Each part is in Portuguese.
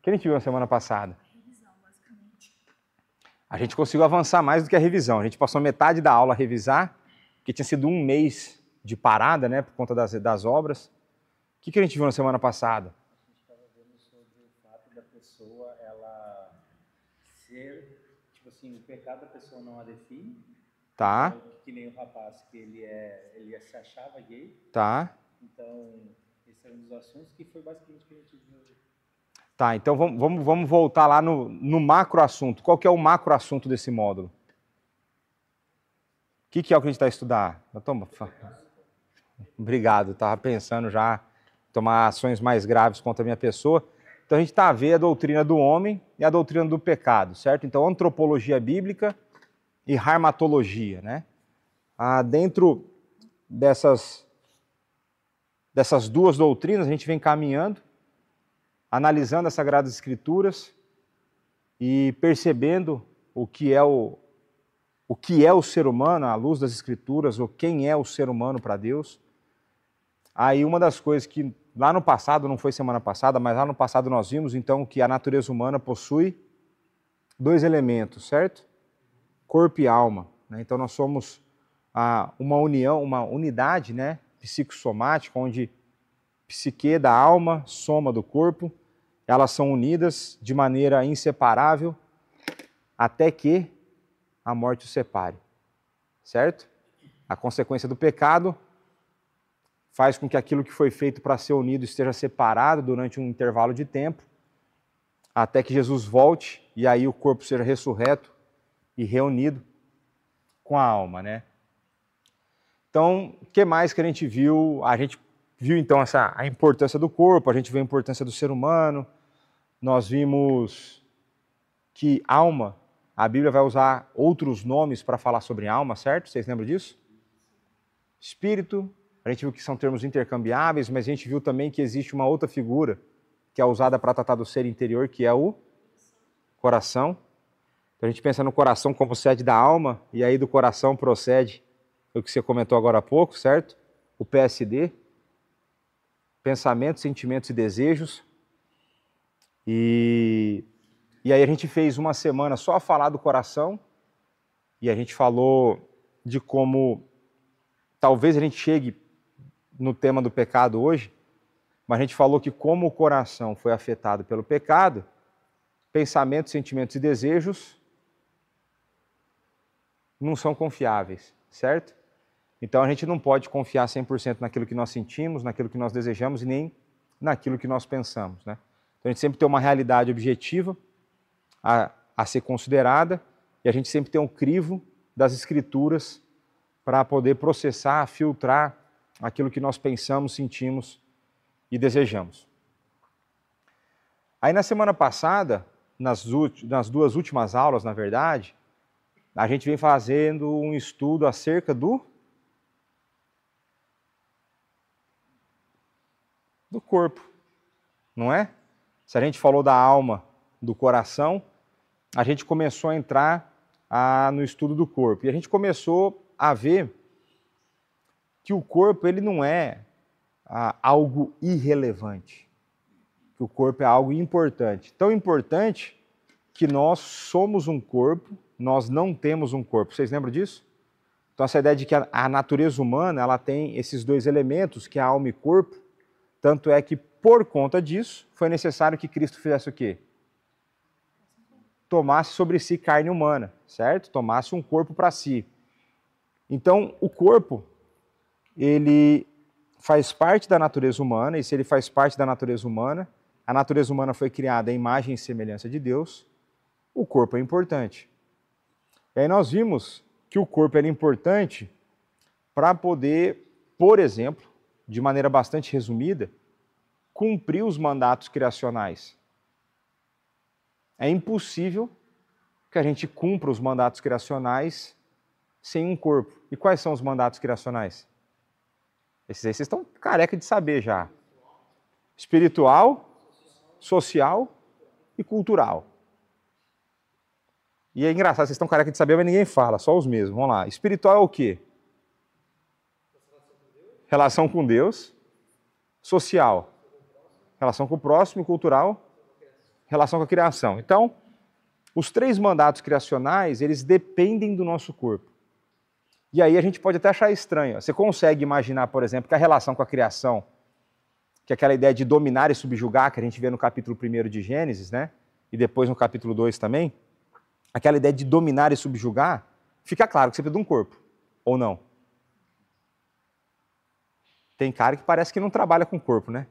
que a gente viu na semana passada? A gente conseguiu avançar mais do que a revisão. A gente passou metade da aula a revisar, porque tinha sido um mês de parada, né, por conta das obras. O que a gente viu na semana passada? A gente estava vendo sobre o fato da pessoa, ela ser, tipo assim, o pecado da pessoa não a define. Tá. Então, que nem o rapaz, que ele se achava gay. Tá. Então, esse é um dos assuntos que foi basicamente o que a gente viu. Tá, então vamos voltar lá no macro assunto. Qual que é o macro assunto desse módulo? O que é o que a gente está a estudar? Obrigado, estava pensando já em tomar ações mais graves contra a minha pessoa. Então a gente está a ver a doutrina do homem e a doutrina do pecado, certo? Então antropologia bíblica e harmatologia, né? Dentro dessas duas doutrinas a gente vem caminhando, analisando as Sagradas Escrituras e percebendo o que é o ser humano à luz das Escrituras, ou quem é o ser humano para Deus. Aí uma das coisas que lá no passado, não foi semana passada, mas lá no passado nós vimos então que a natureza humana possui dois elementos, certo? Corpo e alma, né? Então nós somos uma união, uma unidade, né, psicossomática, onde psique da alma, soma do corpo, elas são unidas de maneira inseparável até que a morte os separe, certo? A consequência do pecado faz com que aquilo que foi feito para ser unido esteja separado durante um intervalo de tempo, até que Jesus volte e aí o corpo seja ressurreto e reunido com a alma, né? Então, o que mais que a gente viu? A gente viu então a importância do corpo, a gente viu a importância do ser humano, nós vimos que alma, a Bíblia vai usar outros nomes para falar sobre alma, certo? Vocês lembram disso? Espírito, a gente viu que são termos intercambiáveis, mas a gente viu também que existe uma outra figura que é usada para tratar do ser interior, que é o coração. Então a gente pensa no coração como sede da alma, e aí do coração procede o que você comentou agora há pouco, certo? O PSD, pensamentos, sentimentos e desejos. E aí a gente fez uma semana só a falar do coração, e a gente falou de como talvez a gente chegue no tema do pecado hoje, mas a gente falou que como o coração foi afetado pelo pecado, pensamentos, sentimentos e desejos não são confiáveis, certo? Então a gente não pode confiar 100% naquilo que nós sentimos, naquilo que nós desejamos e nem naquilo que nós pensamos, né? Então a gente sempre tem uma realidade objetiva a ser considerada e a gente sempre tem um crivo das Escrituras para poder processar, filtrar aquilo que nós pensamos, sentimos e desejamos. Aí na semana passada, nas duas últimas aulas, na verdade, a gente vem fazendo um estudo acerca do corpo, não é? Se a gente falou da alma, do coração, a gente começou a entrar no estudo do corpo. E a gente começou a ver que o corpo ele não é algo irrelevante, que o corpo é algo importante. Tão importante que nós somos um corpo, nós não temos um corpo. Vocês lembram disso? Então essa ideia de que a natureza humana ela tem esses dois elementos, que é alma e corpo, tanto é que por conta disso foi necessário que Cristo fizesse o quê? Tomasse sobre si carne humana, certo? Tomasse um corpo para si. Então o corpo ele faz parte da natureza humana, e se ele faz parte da natureza humana, a natureza humana foi criada à imagem e semelhança de Deus, o corpo é importante. E aí nós vimos que o corpo era importante para poder, por exemplo, de maneira bastante resumida, cumprir os mandatos criacionais. É impossível que a gente cumpra os mandatos criacionais sem um corpo. E quais são os mandatos criacionais? Esses aí vocês estão careca de saber já. Espiritual, social e cultural. E é engraçado, vocês estão careca de saber, mas ninguém fala, só os mesmos. Vamos lá. Espiritual é o quê? Relação com Deus. Social. Relação com o próximo. Cultural. relação com a criação. Então, os 3 mandatos criacionais, eles dependem do nosso corpo. E aí a gente pode até achar estranho. Você consegue imaginar, por exemplo, que a relação com a criação, que é aquela ideia de dominar e subjugar, que a gente vê no capítulo 1 de Gênesis, né? E depois no capítulo 2 também, aquela ideia de dominar e subjugar, fica claro que você precisa de um corpo, ou não? Tem cara que parece que não trabalha com o corpo, né?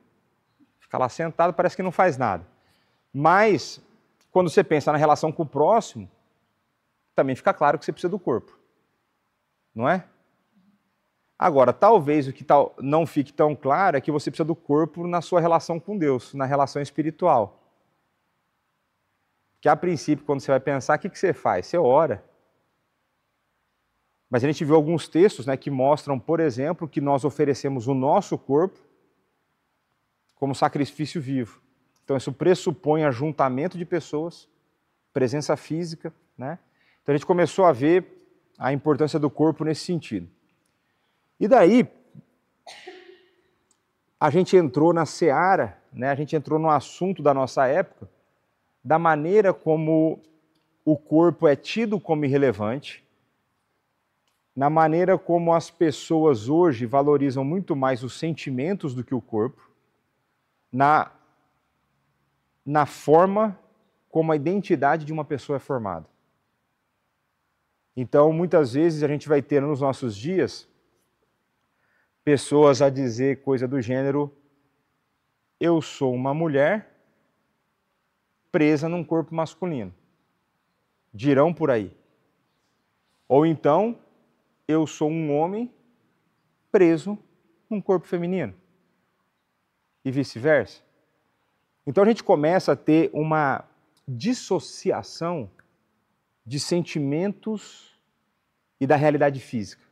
Fica lá sentado, parece que não faz nada. Mas, quando você pensa na relação com o próximo, também fica claro que você precisa do corpo. Não é? Agora, talvez o que não fique tão claro é que você precisa do corpo na sua relação com Deus, na relação espiritual. Que a princípio, quando você vai pensar, o que você faz? Você ora. Mas a gente viu alguns textos, né, que mostram, por exemplo, que nós oferecemos o nosso corpo como sacrifício vivo. Então isso pressupõe ajuntamento de pessoas, presença física, né? Então a gente começou a ver a importância do corpo nesse sentido. E daí, a gente entrou na seara, né? A gente entrou no assunto da nossa época, da maneira como o corpo é tido como irrelevante, na maneira como as pessoas hoje valorizam muito mais os sentimentos do que o corpo, na forma como a identidade de uma pessoa é formada. Então, muitas vezes a gente vai ter nos nossos dias pessoas a dizer coisa do gênero: eu sou uma mulher presa num corpo masculino. Dirão por aí. Ou então, eu sou um homem preso num corpo feminino. E vice-versa. Então a gente começa a ter uma dissociação de sentimentos e da realidade física.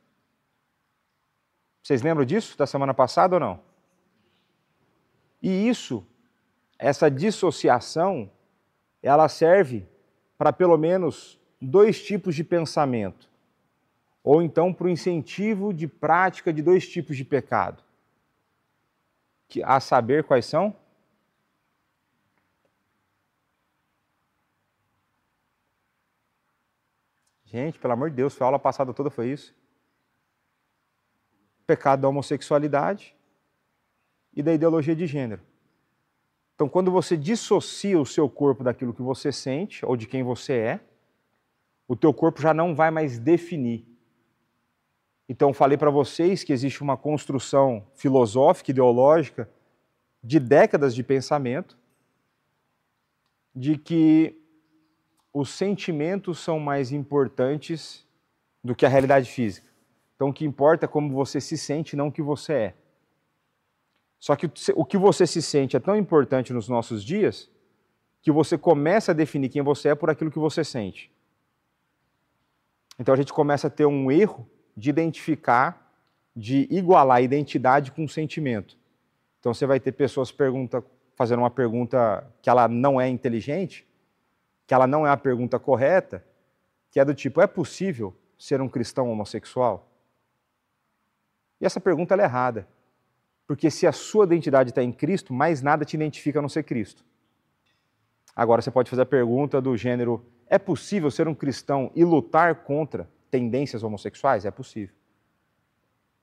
Vocês lembram disso da semana passada ou não? E essa dissociação, ela serve para pelo menos 2 tipos de pensamento. Ou então para o incentivo de prática de 2 tipos de pecado. A saber quais são? Gente, pelo amor de Deus, a aula passada toda foi isso. O pecado da homossexualidade e da ideologia de gênero. Então, quando você dissocia o seu corpo daquilo que você sente ou de quem você é, o teu corpo já não vai mais definir. Então, falei para vocês que existe uma construção filosófica, ideológica, de décadas de pensamento, de que os sentimentos são mais importantes do que a realidade física. Então, o que importa é como você se sente, não o que você é. Só que o que você se sente é tão importante nos nossos dias que você começa a definir quem você é por aquilo que você sente. Então, a gente começa a ter um erro de identificar, de igualar a identidade com o sentimento. Então, você vai ter pessoas fazendo uma pergunta que ela não é inteligente, que ela não é a pergunta correta, que é do tipo: é possível ser um cristão homossexual? E essa pergunta ela é errada, porque se a sua identidade está em Cristo, mais nada te identifica a não ser Cristo. Agora você pode fazer a pergunta do gênero: é possível ser um cristão e lutar contra tendências homossexuais? É possível.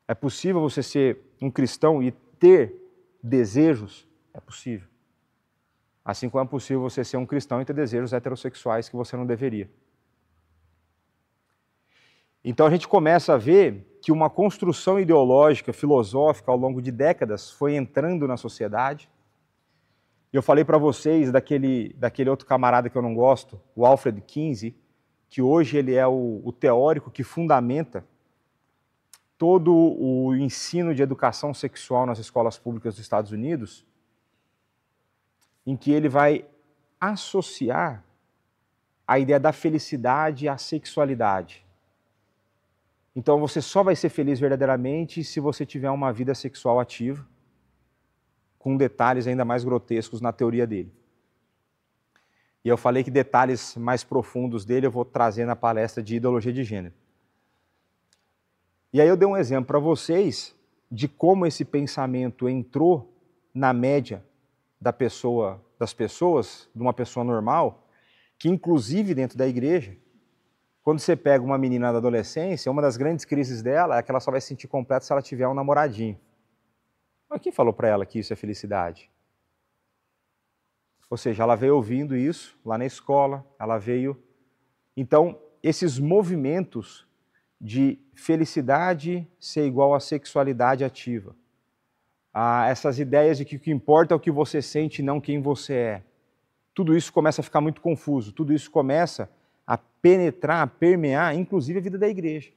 É possível você ser um cristão e ter desejos? É possível. Assim como é possível você ser um cristão e ter desejos heterossexuais que você não deveria. Então a gente começa a ver que uma construção ideológica, filosófica, ao longo de décadas, foi entrando na sociedade. Eu falei para vocês daquele outro camarada que eu não gosto, o Alfred Kinsey, que hoje ele é o teórico que fundamenta todo o ensino de educação sexual nas escolas públicas dos Estados Unidos, em que ele vai associar a ideia da felicidade à sexualidade. Então você só vai ser feliz verdadeiramente se você tiver uma vida sexual ativa, com detalhes ainda mais grotescos na teoria dele. E eu falei que detalhes mais profundos dele eu vou trazer na palestra de ideologia de gênero. E aí eu dei um exemplo para vocês de como esse pensamento entrou na média da pessoa das pessoas, de uma pessoa normal, que inclusive dentro da igreja, quando você pega uma menina da adolescência, uma das grandes crises dela é que ela só vai se sentir completa se ela tiver um namoradinho. Mas quem falou para ela que isso é felicidade? Ou seja, ela veio ouvindo isso lá na escola, ela veio... Então, esses movimentos de felicidade ser igual a sexualidade ativa, essas ideias de que o que importa é o que você sente e não quem você é, tudo isso começa a ficar muito confuso, tudo isso começa a penetrar, a permear, inclusive a vida da igreja.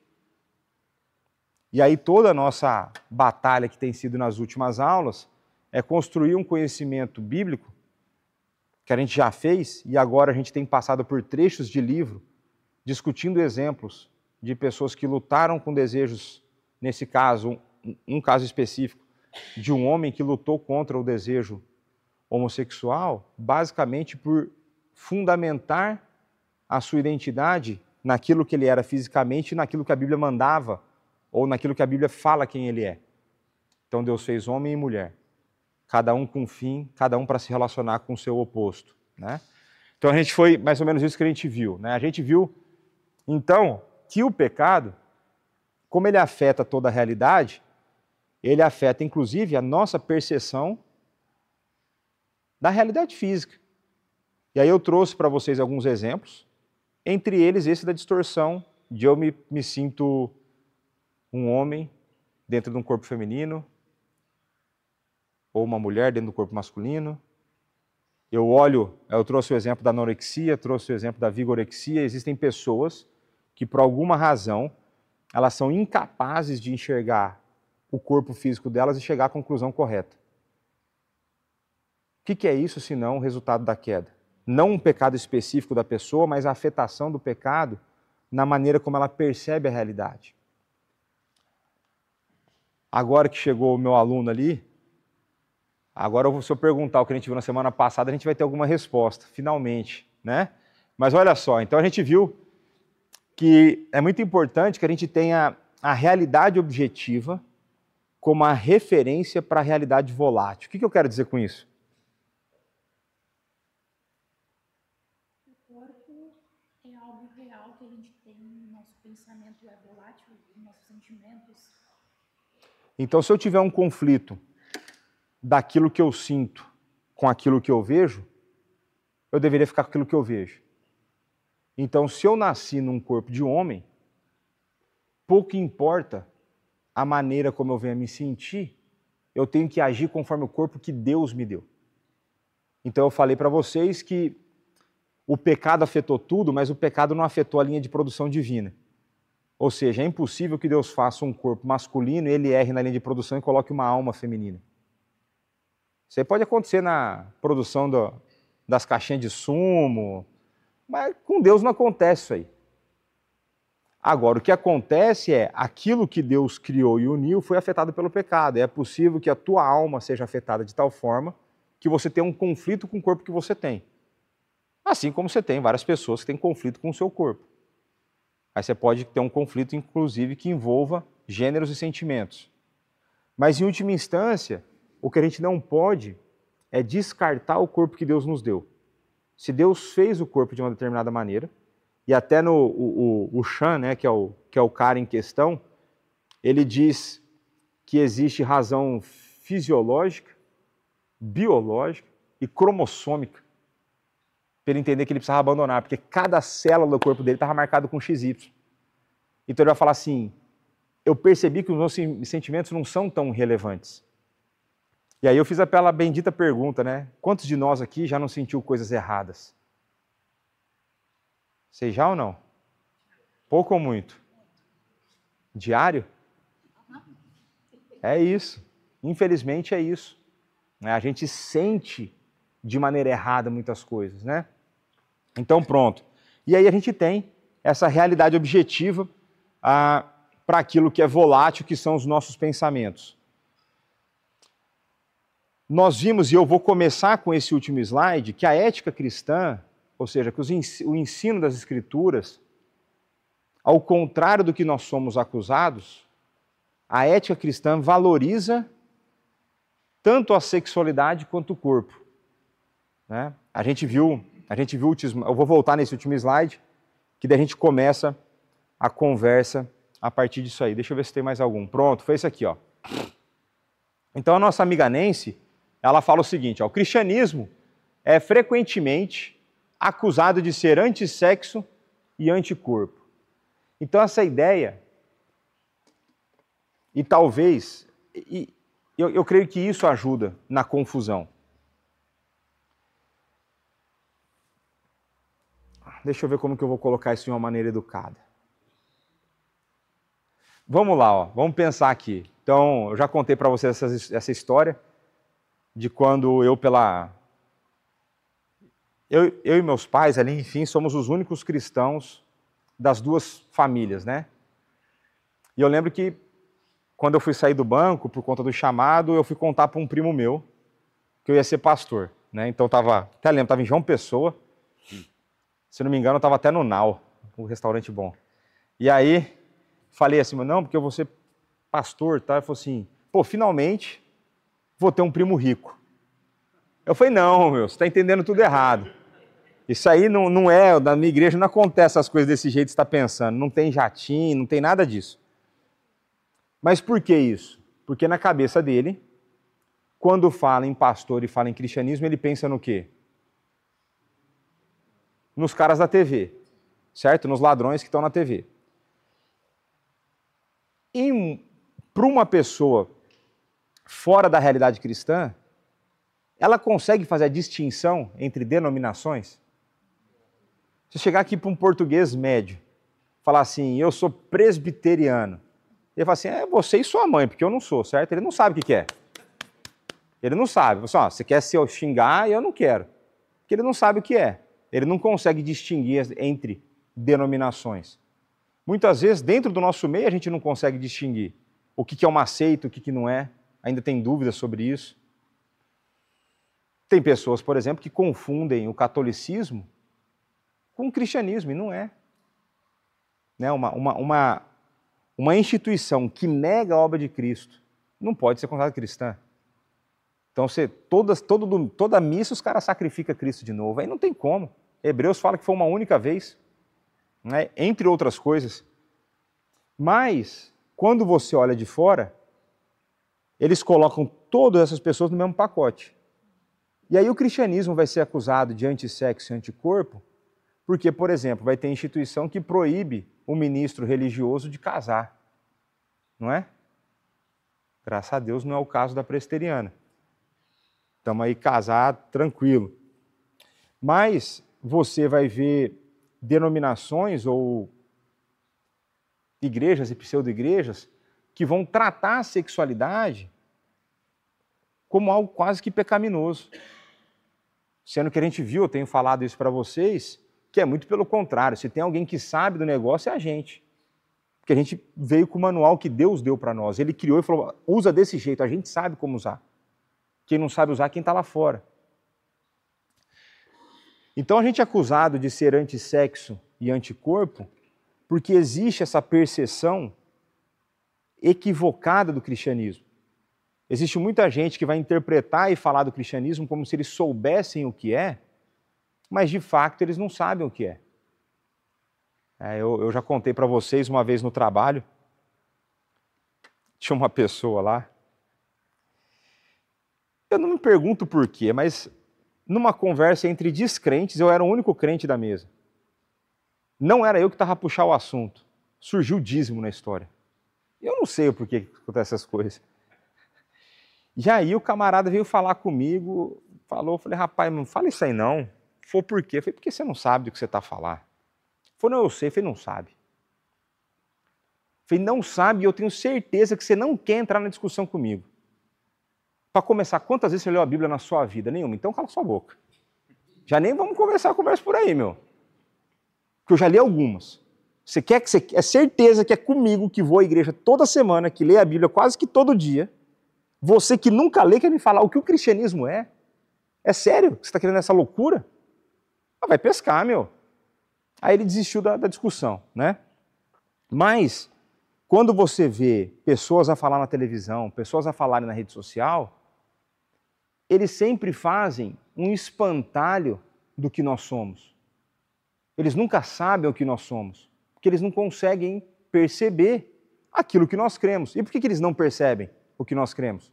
E aí toda a nossa batalha que tem sido nas últimas aulas é construir um conhecimento bíblico que a gente já fez e agora a gente tem passado por trechos de livro discutindo exemplos de pessoas que lutaram com desejos, nesse caso, um caso específico, de um homem que lutou contra o desejo homossexual, basicamente por fundamentar a sua identidade naquilo que ele era fisicamente e naquilo que a Bíblia mandava, ou naquilo que a Bíblia fala quem ele é. Então Deus fez homem e mulher, cada um com um fim, cada um para se relacionar com o seu oposto, né? Então a gente foi mais ou menos isso que a gente viu, né? A gente viu, então, que o pecado, como ele afeta toda a realidade, ele afeta inclusive a nossa percepção da realidade física. E aí eu trouxe para vocês alguns exemplos, entre eles esse da distorção de eu me sinto um homem dentro de um corpo feminino, ou uma mulher dentro do corpo masculino. Eu trouxe o exemplo da anorexia, trouxe o exemplo da vigorexia. Existem pessoas que por alguma razão elas são incapazes de enxergar o corpo físico delas e chegar à conclusão correta. O que é isso senão o resultado da queda? Não um pecado específico da pessoa, mas a afetação do pecado na maneira como ela percebe a realidade. Agora que chegou o meu aluno ali, agora se eu perguntar o que a gente viu na semana passada, a gente vai ter alguma resposta, finalmente, né? Mas olha só, então a gente viu que é muito importante que a gente tenha a realidade objetiva como a referência para a realidade volátil. O que eu quero dizer com isso? O corpo é algo real que a gente tem, nosso pensamento é volátil, nossos sentimentos. Então, se eu tiver um conflito daquilo que eu sinto com aquilo que eu vejo, eu deveria ficar com aquilo que eu vejo. Então, se eu nasci num corpo de homem, pouco importa a maneira como eu venho a me sentir, eu tenho que agir conforme o corpo que Deus me deu. Então eu falei para vocês que o pecado afetou tudo, mas o pecado não afetou a linha de produção divina. Ou seja, é impossível que Deus faça um corpo masculino e ele erre na linha de produção e coloque uma alma feminina. Isso aí pode acontecer na produção das caixinhas de sumo, mas com Deus não acontece isso aí. Agora, o que acontece é, aquilo que Deus criou e uniu foi afetado pelo pecado. É possível que a tua alma seja afetada de tal forma que você tenha um conflito com o corpo que você tem. Assim como você tem várias pessoas que têm conflito com o seu corpo. Aí você pode ter um conflito, inclusive, que envolva gêneros e sentimentos. Mas, em última instância, o que a gente não pode é descartar o corpo que Deus nos deu. Se Deus fez o corpo de uma determinada maneira, e até o Chan, né, que é o cara em questão, ele diz que existe razão fisiológica, biológica e cromossômica para ele entender que ele precisava abandonar, porque cada célula do corpo dele estava marcada com XY. Então ele vai falar assim, eu percebi que os meus sentimentos não são tão relevantes. E aí eu fiz aquela bendita pergunta, né? Quantos de nós aqui já não sentiu coisas erradas? Vocês já ou não? Pouco ou muito? Diário? É isso. Infelizmente é isso. A gente sente de maneira errada muitas coisas, né? Então pronto. E aí a gente tem essa realidade objetiva para aquilo que é volátil, que são os nossos pensamentos. Nós vimos, e eu vou começar com esse último slide, que a ética cristã, ou seja, que o ensino das Escrituras, ao contrário do que nós somos acusados, a ética cristã valoriza tanto a sexualidade quanto o corpo. né? A gente viu, eu vou voltar nesse último slide, que daí a gente começa a conversa a partir disso aí. Deixa eu ver se tem mais algum. Pronto, foi esse aqui, ó. Então a nossa amiga Nancy, ela fala o seguinte, ó, o cristianismo é frequentemente acusado de ser antissexo e anticorpo. Então essa ideia, e talvez, eu creio que isso ajuda na confusão. Deixa eu ver como que eu vou colocar isso de uma maneira educada. Vamos lá, ó, vamos pensar aqui. Então, eu já contei para vocês essa história de quando eu e meus pais ali, enfim, somos os únicos cristãos das duas famílias, né? E eu lembro que quando eu fui sair do banco, por conta do chamado, eu fui contar para um primo meu que eu ia ser pastor, né? Então até lembro, estava em João Pessoa, se não me engano, eu estava até no Nau, um restaurante bom. E aí, falei assim, não, porque eu vou ser pastor, tá? Ele falou assim, pô, finalmente vou ter um primo rico. Eu falei, não, meu, você está entendendo tudo errado. Isso aí não é, na minha igreja não acontece as coisas desse jeito que você está pensando. Não tem jatinho, não tem nada disso. Mas por que isso? Porque na cabeça dele, quando fala em pastor e fala em cristianismo, ele pensa no quê? Nos caras da TV, certo? Nos ladrões que estão na TV. E para uma pessoa fora da realidade cristã, ela consegue fazer a distinção entre denominações? Se chegar aqui para um português médio, falar assim, eu sou presbiteriano, ele fala assim, é você e sua mãe, porque eu não sou, certo? Ele não sabe o que é. Ele não sabe. Você quer se eu xingar e eu não quero. Porque ele não sabe o que é. Ele não consegue distinguir entre denominações. Muitas vezes, dentro do nosso meio, a gente não consegue distinguir o que é uma seita, o que não é. Ainda tem dúvidas sobre isso. Tem pessoas, por exemplo, que confundem o catolicismo com o cristianismo, e não é. Né? Uma instituição que nega a obra de Cristo não pode ser considerada cristã. Então, toda missa os caras sacrificam Cristo de novo. Aí não tem como. Hebreus fala que foi uma única vez, né? Entre outras coisas. Mas, quando você olha de fora, eles colocam todas essas pessoas no mesmo pacote. E aí o cristianismo vai ser acusado de antissexo e anticorpo, porque, por exemplo, vai ter instituição que proíbe o ministro religioso de casar. Não é? Graças a Deus não é o caso da presbiteriana. Estamos aí casar tranquilo. Mas você vai ver denominações ou igrejas e pseudo-igrejas que vão tratar a sexualidade como algo quase que pecaminoso. Sendo que a gente viu, eu tenho falado isso para vocês, que é muito pelo contrário. Se tem alguém que sabe do negócio, é a gente. Porque a gente veio com o manual que Deus deu para nós. Ele criou e falou, usa desse jeito, a gente sabe como usar. Quem não sabe usar, quem está lá fora. Então a gente é acusado de ser antissexo e anticorpo porque existe essa percepção equivocada do cristianismo. Existe muita gente que vai interpretar e falar do cristianismo como se eles soubessem o que é, mas de fato eles não sabem o que é. Eu já contei para vocês uma vez no trabalho, tinha uma pessoa lá, eu não me pergunto por quê, mas numa conversa entre descrentes, eu era o único crente da mesa. Não era eu que estava a puxar o assunto. Surgiu o dízimo na história. Eu não sei o porquê que acontecem essas coisas. E aí o camarada veio falar comigo, eu falei, rapaz, não fala isso aí não. Foi por quê? Eu falei, porque você não sabe do que você está a falar. Falei, não, eu sei. Eu falei, não sabe. Eu falei, não sabe e eu tenho certeza que você não quer entrar na discussão comigo. Para começar, quantas vezes você leu a Bíblia na sua vida? Nenhuma. Então cala sua boca. Já nem vamos conversar por aí, meu. Porque eu já li algumas. Você é certeza que é comigo que vou à igreja toda semana, que lê a Bíblia quase que todo dia. Você que nunca lê quer me falar o que o cristianismo é? É sério? Você está querendo essa loucura? Vai pescar, meu. Aí ele desistiu da discussão, né? Mas, quando você vê pessoas a falar na televisão, pessoas a falarem na rede social, eles sempre fazem um espantalho do que nós somos. Eles nunca sabem o que nós somos, porque eles não conseguem perceber aquilo que nós cremos. E por que eles não percebem o que nós cremos?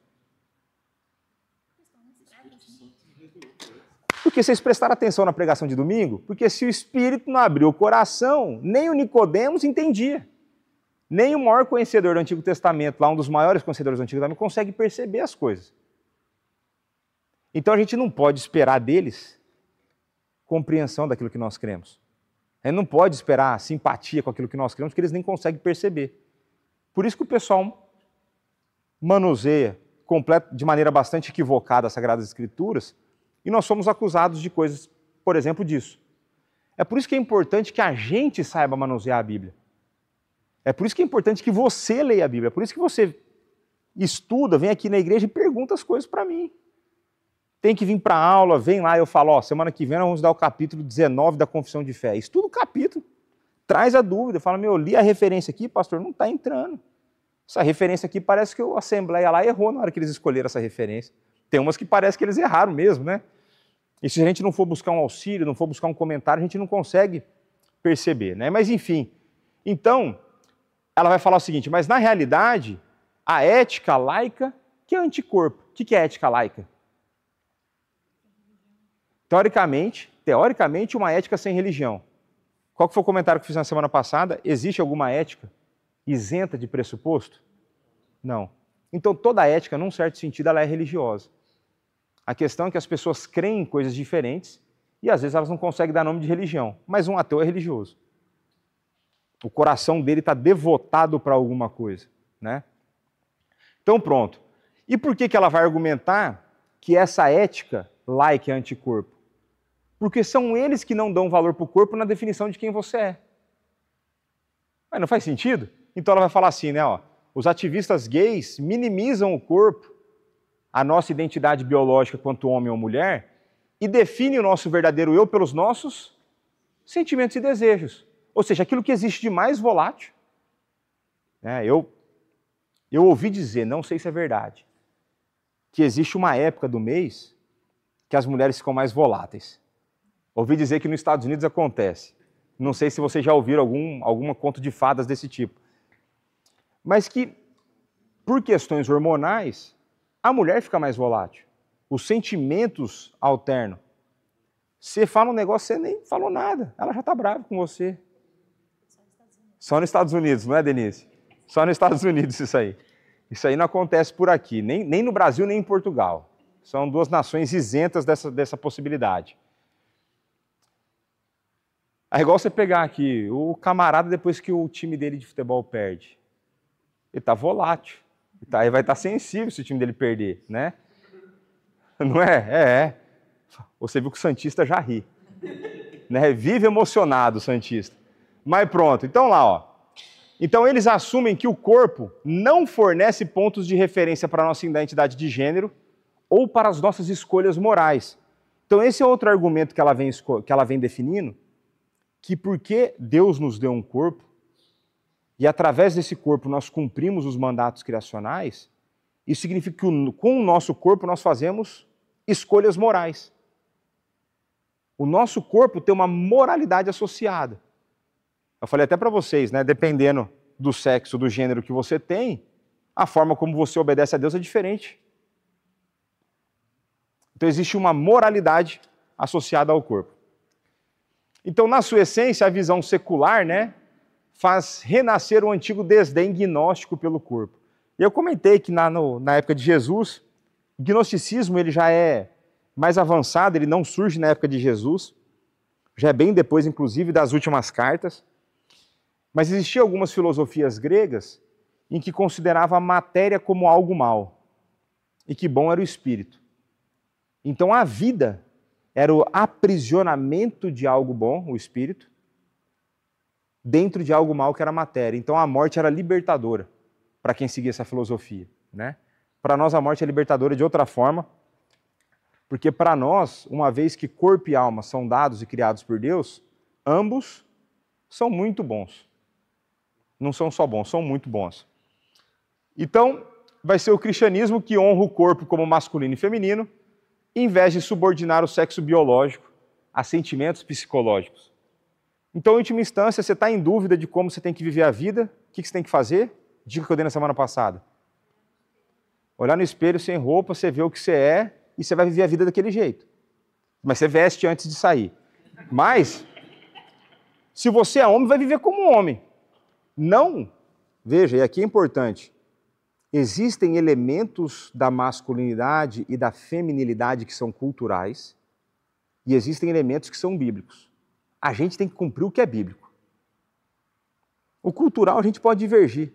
Porque vocês prestaram atenção na pregação de domingo? Porque se o Espírito não abriu o coração, nem o Nicodemos entendia. Nem o maior conhecedor do Antigo Testamento, lá um dos maiores conhecedores do Antigo Testamento, consegue perceber as coisas. Então a gente não pode esperar deles compreensão daquilo que nós cremos. A gente não pode esperar simpatia com aquilo que nós cremos, porque eles nem conseguem perceber. Por isso que o pessoal manuseia de maneira bastante equivocada as Sagradas Escrituras, e nós somos acusados de coisas, por exemplo, disso. É por isso que é importante que a gente saiba manusear a Bíblia. É por isso que é importante que você leia a Bíblia. É por isso que você estuda, vem aqui na igreja e pergunta as coisas para mim. Tem que vir para a aula, vem lá e eu falo, ó, semana que vem nós vamos dar o capítulo 19 da Confissão de Fé. Estuda o capítulo, traz a dúvida, fala, meu, eu li a referência aqui, pastor, não está entrando. Essa referência aqui parece que a Assembleia lá errou na hora que eles escolheram essa referência. Tem umas que parece que eles erraram mesmo, né? E se a gente não for buscar um auxílio, não for buscar um comentário, a gente não consegue perceber, né? Mas enfim, então, ela vai falar o seguinte, mas na realidade, a ética laica, que é anticorpo. O que é ética laica? Teoricamente, uma ética sem religião. Qual que foi o comentário que fiz na semana passada? Existe alguma ética isenta de pressuposto? Não. Então, toda ética, num certo sentido, ela é religiosa. A questão é que as pessoas creem em coisas diferentes e, às vezes, elas não conseguem dar nome de religião. Mas um ateu é religioso. O coração dele está devotado para alguma coisa, né? Então, pronto. E por que ela vai argumentar que essa ética laica é anticorpo? Porque são eles que não dão valor para o corpo na definição de quem você é. Mas não faz sentido? Então ela vai falar assim, né? Ó, os ativistas gays minimizam o corpo, a nossa identidade biológica quanto homem ou mulher, e definem o nosso verdadeiro eu pelos nossos sentimentos e desejos. Ou seja, aquilo que existe de mais volátil. Eu ouvi dizer, não sei se é verdade, que existe uma época do mês que as mulheres ficam mais voláteis. Ouvi dizer que nos Estados Unidos acontece. Não sei se vocês já ouviram alguma conto de fadas desse tipo. Mas que, por questões hormonais, a mulher fica mais volátil. Os sentimentos alternam. Você fala um negócio, você nem falou nada. Ela já está brava com você. Só nos Estados Unidos, não é, Denise? Só nos Estados Unidos isso aí. Isso aí não acontece por aqui, nem no Brasil, nem em Portugal. São duas nações isentas dessa possibilidade. É igual você pegar aqui, o camarada depois que o time dele de futebol perde. Ele está volátil. Ele vai estar sensível se o time dele perder, né? Não é? É. Você viu que o Santista já ri. Né? Vive emocionado o Santista. Mas pronto, então lá, ó. Então eles assumem que o corpo não fornece pontos de referência para a nossa identidade de gênero ou para as nossas escolhas morais. Então esse é outro argumento que ela vem definindo, que porque Deus nos deu um corpo, e através desse corpo nós cumprimos os mandatos criacionais, isso significa que com o nosso corpo nós fazemos escolhas morais. O nosso corpo tem uma moralidade associada. Eu falei até para vocês, né? Dependendo do sexo, do gênero que você tem, a forma como você obedece a Deus é diferente. Então existe uma moralidade associada ao corpo. Então, na sua essência, a visão secular, né, faz renascer o antigo desdém gnóstico pelo corpo. E eu comentei que na época de Jesus, o gnosticismo ele já é mais avançado, ele não surge na época de Jesus, já é bem depois, inclusive, das últimas cartas. Mas existiam algumas filosofias gregas em que consideravam a matéria como algo mau e que bom era o espírito. Então a vida era o aprisionamento de algo bom, o espírito, dentro de algo mau que era a matéria. Então a morte era libertadora para quem seguia essa filosofia, né? Para nós a morte é libertadora de outra forma, porque para nós, uma vez que corpo e alma são dados e criados por Deus, ambos são muito bons. Não são só bons, são muito bons. Então, vai ser o cristianismo que honra o corpo como masculino e feminino, em vez de subordinar o sexo biológico a sentimentos psicológicos. Então, em última instância, você está em dúvida de como você tem que viver a vida, o que você tem que fazer? Dica que eu dei na semana passada. Olhar no espelho sem roupa, você vê o que você é e você vai viver a vida daquele jeito. Mas você veste antes de sair. Mas, se você é homem, vai viver como homem. Não, veja, e aqui é importante, existem elementos da masculinidade e da feminilidade que são culturais e existem elementos que são bíblicos. A gente tem que cumprir o que é bíblico. O cultural a gente pode divergir.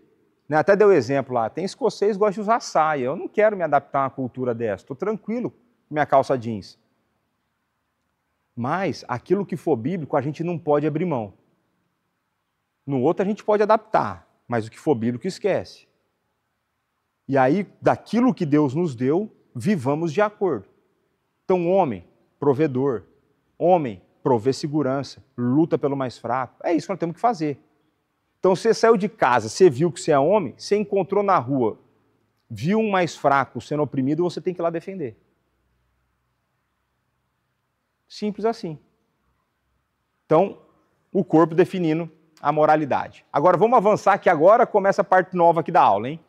Né? Até deu exemplo lá, tem escocês que gostam de usar saia. Eu não quero me adaptar a uma cultura dessa, estou tranquilo com minha calça jeans. Mas aquilo que for bíblico a gente não pode abrir mão. No outro a gente pode adaptar, mas o que for bíblico esquece. E aí, daquilo que Deus nos deu, vivamos de acordo. Então, homem, provedor. Homem, provê segurança, luta pelo mais fraco. É isso que nós temos que fazer. Então, você saiu de casa, você viu que você é homem, você encontrou na rua, viu um mais fraco sendo oprimido, você tem que ir lá defender. Simples assim. Então, o corpo definindo a moralidade. Agora, vamos avançar, que agora começa a parte nova aqui da aula, hein?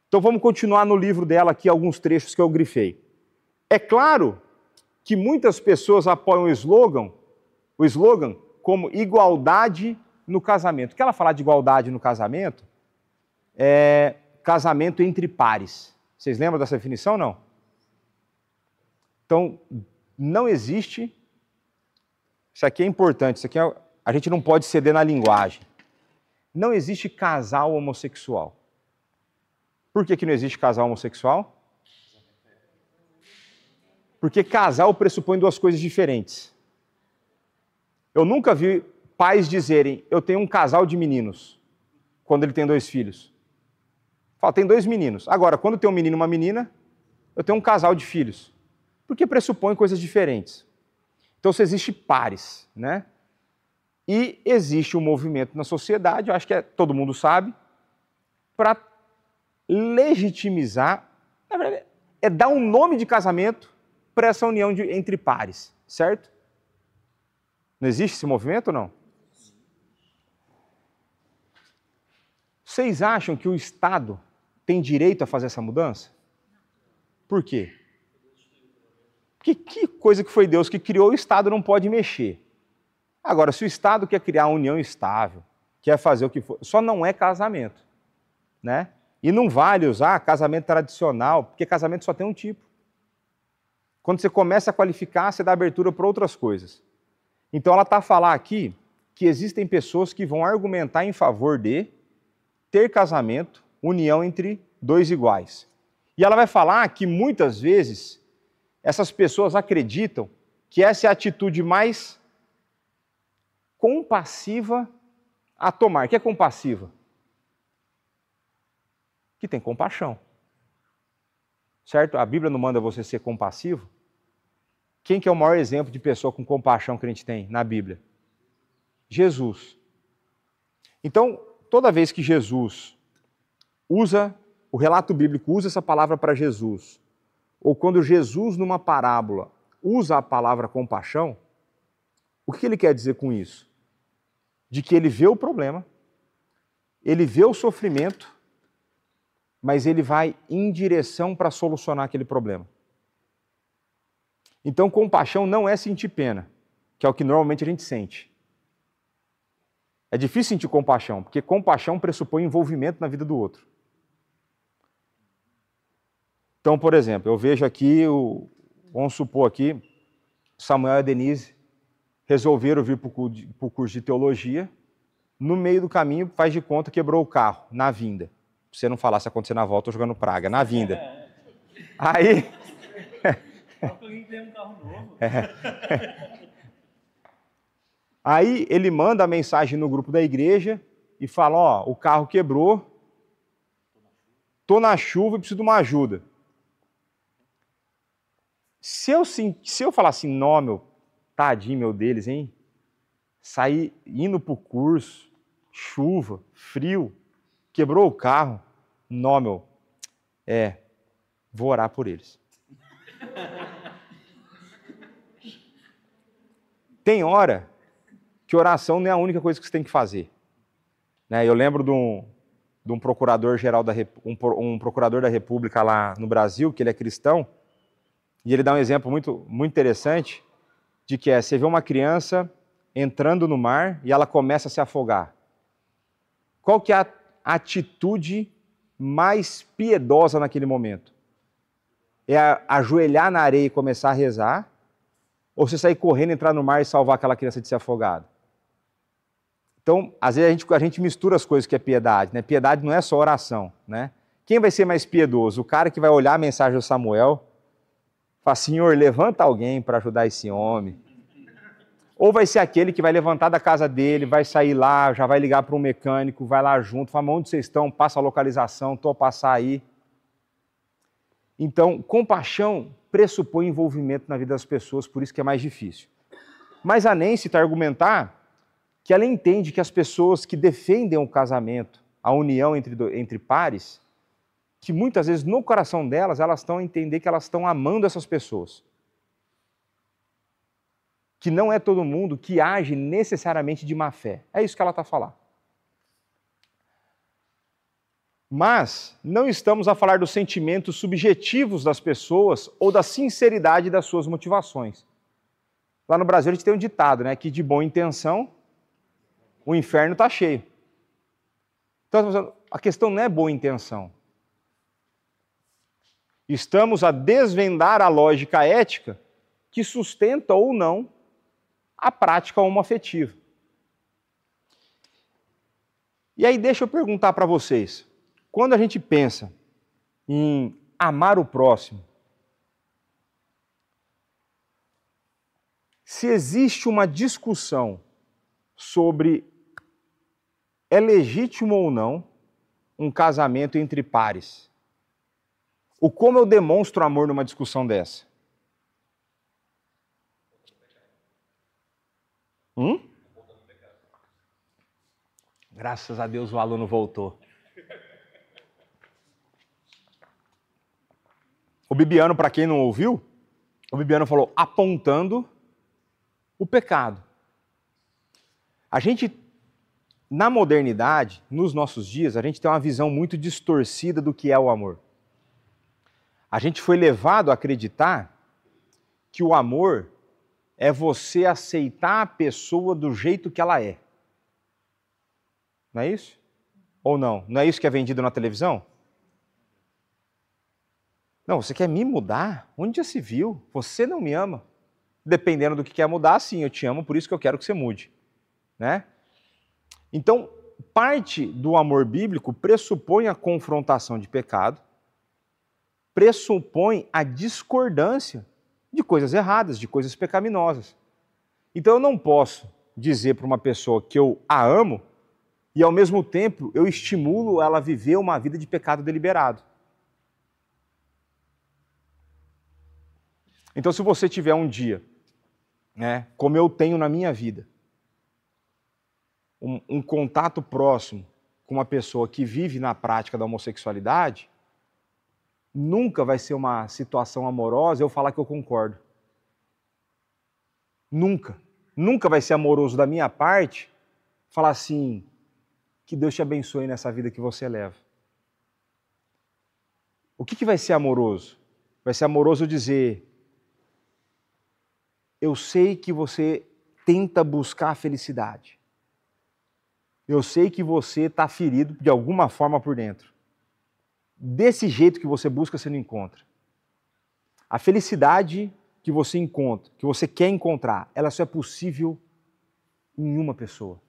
Então, vamos continuar no livro dela aqui, alguns trechos que eu grifei. É claro que muitas pessoas apoiam o slogan como igualdade no casamento. O que ela fala de igualdade no casamento é casamento entre pares. Vocês lembram dessa definição, não? Então, não existe... Isso aqui é importante, isso aqui a gente não pode ceder na linguagem. Não existe casal homossexual. Por que não existe casal homossexual? Porque casal pressupõe duas coisas diferentes. Eu nunca vi pais dizerem, eu tenho um casal de meninos, quando ele tem 2 filhos. Fala, tem 2 meninos. Agora, quando tem um menino e uma menina, eu tenho um casal de filhos. Porque pressupõe coisas diferentes. Então, se existe pares, né? E existe um movimento na sociedade, eu acho que todo mundo sabe, para legitimizar, na verdade, é dar um nome de casamento para essa união entre pares, certo? Não existe esse movimento ou não? Vocês acham que o Estado tem direito a fazer essa mudança? Por quê? Porque que coisa que foi Deus que criou, o Estado não pode mexer. Agora, se o Estado quer criar uma união estável, quer fazer o que for, só não é casamento, né? E não vale usar casamento tradicional, porque casamento só tem um tipo. Quando você começa a qualificar, você dá abertura para outras coisas. Então ela está a falar aqui que existem pessoas que vão argumentar em favor de ter casamento, união entre 2 iguais. E ela vai falar que muitas vezes essas pessoas acreditam que essa é a atitude mais compassiva a tomar. O que é compassiva? Que tem compaixão. Certo? A Bíblia não manda você ser compassivo. Quem que é o maior exemplo de pessoa com compaixão que a gente tem na Bíblia? Jesus. Então, toda vez que Jesus usa, o relato bíblico usa essa palavra para Jesus, ou quando Jesus, numa parábola, usa a palavra compaixão, o que ele quer dizer com isso? De que ele vê o problema, ele vê o sofrimento, mas ele vai em direção para solucionar aquele problema. Então, compaixão não é sentir pena, que é o que normalmente a gente sente. É difícil sentir compaixão, porque compaixão pressupõe envolvimento na vida do outro. Então, por exemplo, eu vejo aqui, vamos supor aqui, Samuel e a Denise resolveram vir para o curso de teologia, no meio do caminho, faz de conta, quebrou o carro, na vinda. Pra você não falar se acontecer na volta, eu jogando praga, na vinda. Aí... Alguém tem um carro novo. Aí ele manda a mensagem no grupo da igreja e fala, ó, o carro quebrou, tô na chuva e preciso de uma ajuda. Se eu falar assim, não, meu, tadinho meu deles, hein? Sair indo pro curso, chuva, frio, quebrou o carro, não, meu, vou orar por eles. Tem hora que oração não é a única coisa que você tem que fazer. Né? Eu lembro de um procurador-geral um procurador da República lá no Brasil, que ele é cristão, e ele dá um exemplo muito, muito interessante de que você vê uma criança entrando no mar e ela começa a se afogar. Qual que é a atitude mais piedosa naquele momento? É ajoelhar na areia e começar a rezar? Ou você sair correndo, entrar no mar e salvar aquela criança de ser afogada? Então, às vezes a gente mistura as coisas que é piedade, né? Piedade não é só oração, né? Quem vai ser mais piedoso? O cara que vai olhar a mensagem do Samuel, fala, Senhor, levanta alguém para ajudar esse homem. Ou vai ser aquele que vai levantar da casa dele, vai sair lá, já vai ligar para um mecânico, vai lá junto, fala, onde vocês estão? Passa a localização, estou a passar aí. Então, compaixão pressupõe envolvimento na vida das pessoas, por isso que é mais difícil. Mas a Nancy está a argumentar que ela entende que as pessoas que defendem o casamento, a união entre pares, que muitas vezes no coração delas, elas estão a entender que elas estão amando essas pessoas. Que não é todo mundo que age necessariamente de má fé. É isso que ela está a falar. Mas não estamos a falar dos sentimentos subjetivos das pessoas ou da sinceridade das suas motivações. Lá no Brasil a gente tem um ditado, né? Que de boa intenção o inferno está cheio. Então a questão não é boa intenção. Estamos a desvendar a lógica ética que sustenta ou não a prática homoafetiva. E aí deixa eu perguntar para vocês, quando a gente pensa em amar o próximo, se existe uma discussão sobre é legítimo ou não um casamento entre pares, ou como eu demonstro amor numa discussão dessa? Graças a Deus o aluno voltou. O Bibiano, para quem não ouviu, o Bibiano falou apontando o pecado. A gente, na modernidade, nos nossos dias, a gente tem uma visão muito distorcida do que é o amor. A gente foi levado a acreditar que o amor é você aceitar a pessoa do jeito que ela é. Não é isso? Ou não? Não é isso que é vendido na televisão? Não, você quer me mudar? Onde já se viu? Você não me ama. Dependendo do que quer mudar, sim, eu te amo, por isso que eu quero que você mude. Né? Então, parte do amor bíblico pressupõe a confrontação de pecado, pressupõe a discordância de coisas erradas, de coisas pecaminosas. Então eu não posso dizer para uma pessoa que eu a amo e ao mesmo tempo eu estimulo ela a viver uma vida de pecado deliberado. Então se você tiver um dia, né, como eu tenho na minha vida, um contato próximo com uma pessoa que vive na prática da homossexualidade, nunca vai ser uma situação amorosa eu falar que eu concordo. Nunca. Nunca vai ser amoroso da minha parte falar assim, que Deus te abençoe nessa vida que você leva. O que vai ser amoroso? Vai ser amoroso dizer, eu sei que você tenta buscar a felicidade. Eu sei que você está ferido de alguma forma por dentro. Desse jeito que você busca, você não encontra. A felicidade que você encontra, que você quer encontrar, ela só é possível em uma pessoa.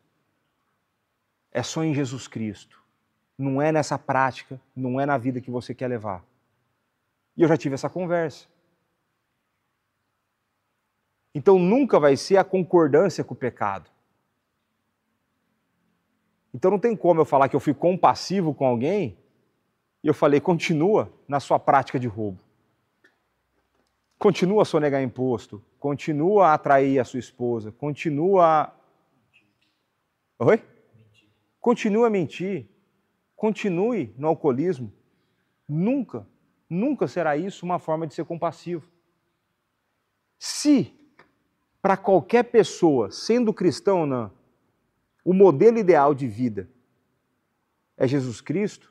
É só em Jesus Cristo. Não é nessa prática, não é na vida que você quer levar. E eu já tive essa conversa. Então nunca vai ser a concordância com o pecado. Então não tem como eu falar que eu fui compassivo com alguém e eu falei, continua na sua prática de roubo. Continua a sonegar imposto, continua a atrair a sua esposa, continua a... Oi? Continua a mentir, continue no alcoolismo. Nunca, nunca será isso uma forma de ser compassivo. Se para qualquer pessoa, sendo cristão ou não, o modelo ideal de vida é Jesus Cristo,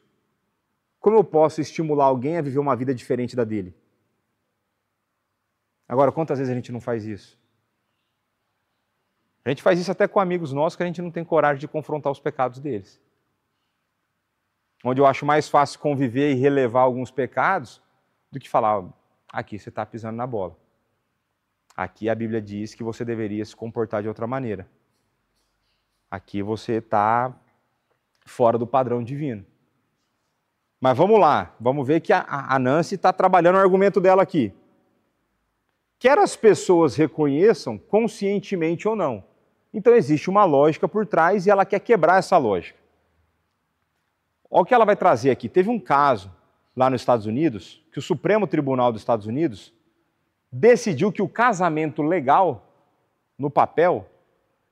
como eu posso estimular alguém a viver uma vida diferente da dele? Agora, quantas vezes a gente não faz isso? A gente faz isso até com amigos nossos que a gente não tem coragem de confrontar os pecados deles. Onde eu acho mais fácil conviver e relevar alguns pecados do que falar, aqui você está pisando na bola. Aqui a Bíblia diz que você deveria se comportar de outra maneira. Aqui você está fora do padrão divino. Mas vamos lá, vamos ver que a Nancy está trabalhando o argumento dela aqui. Quer as pessoas reconheçam, conscientemente ou não. Então existe uma lógica por trás e ela quer quebrar essa lógica. Olha o que ela vai trazer aqui. Teve um caso lá nos Estados Unidos, que o Supremo Tribunal dos Estados Unidos decidiu que o casamento legal, no papel,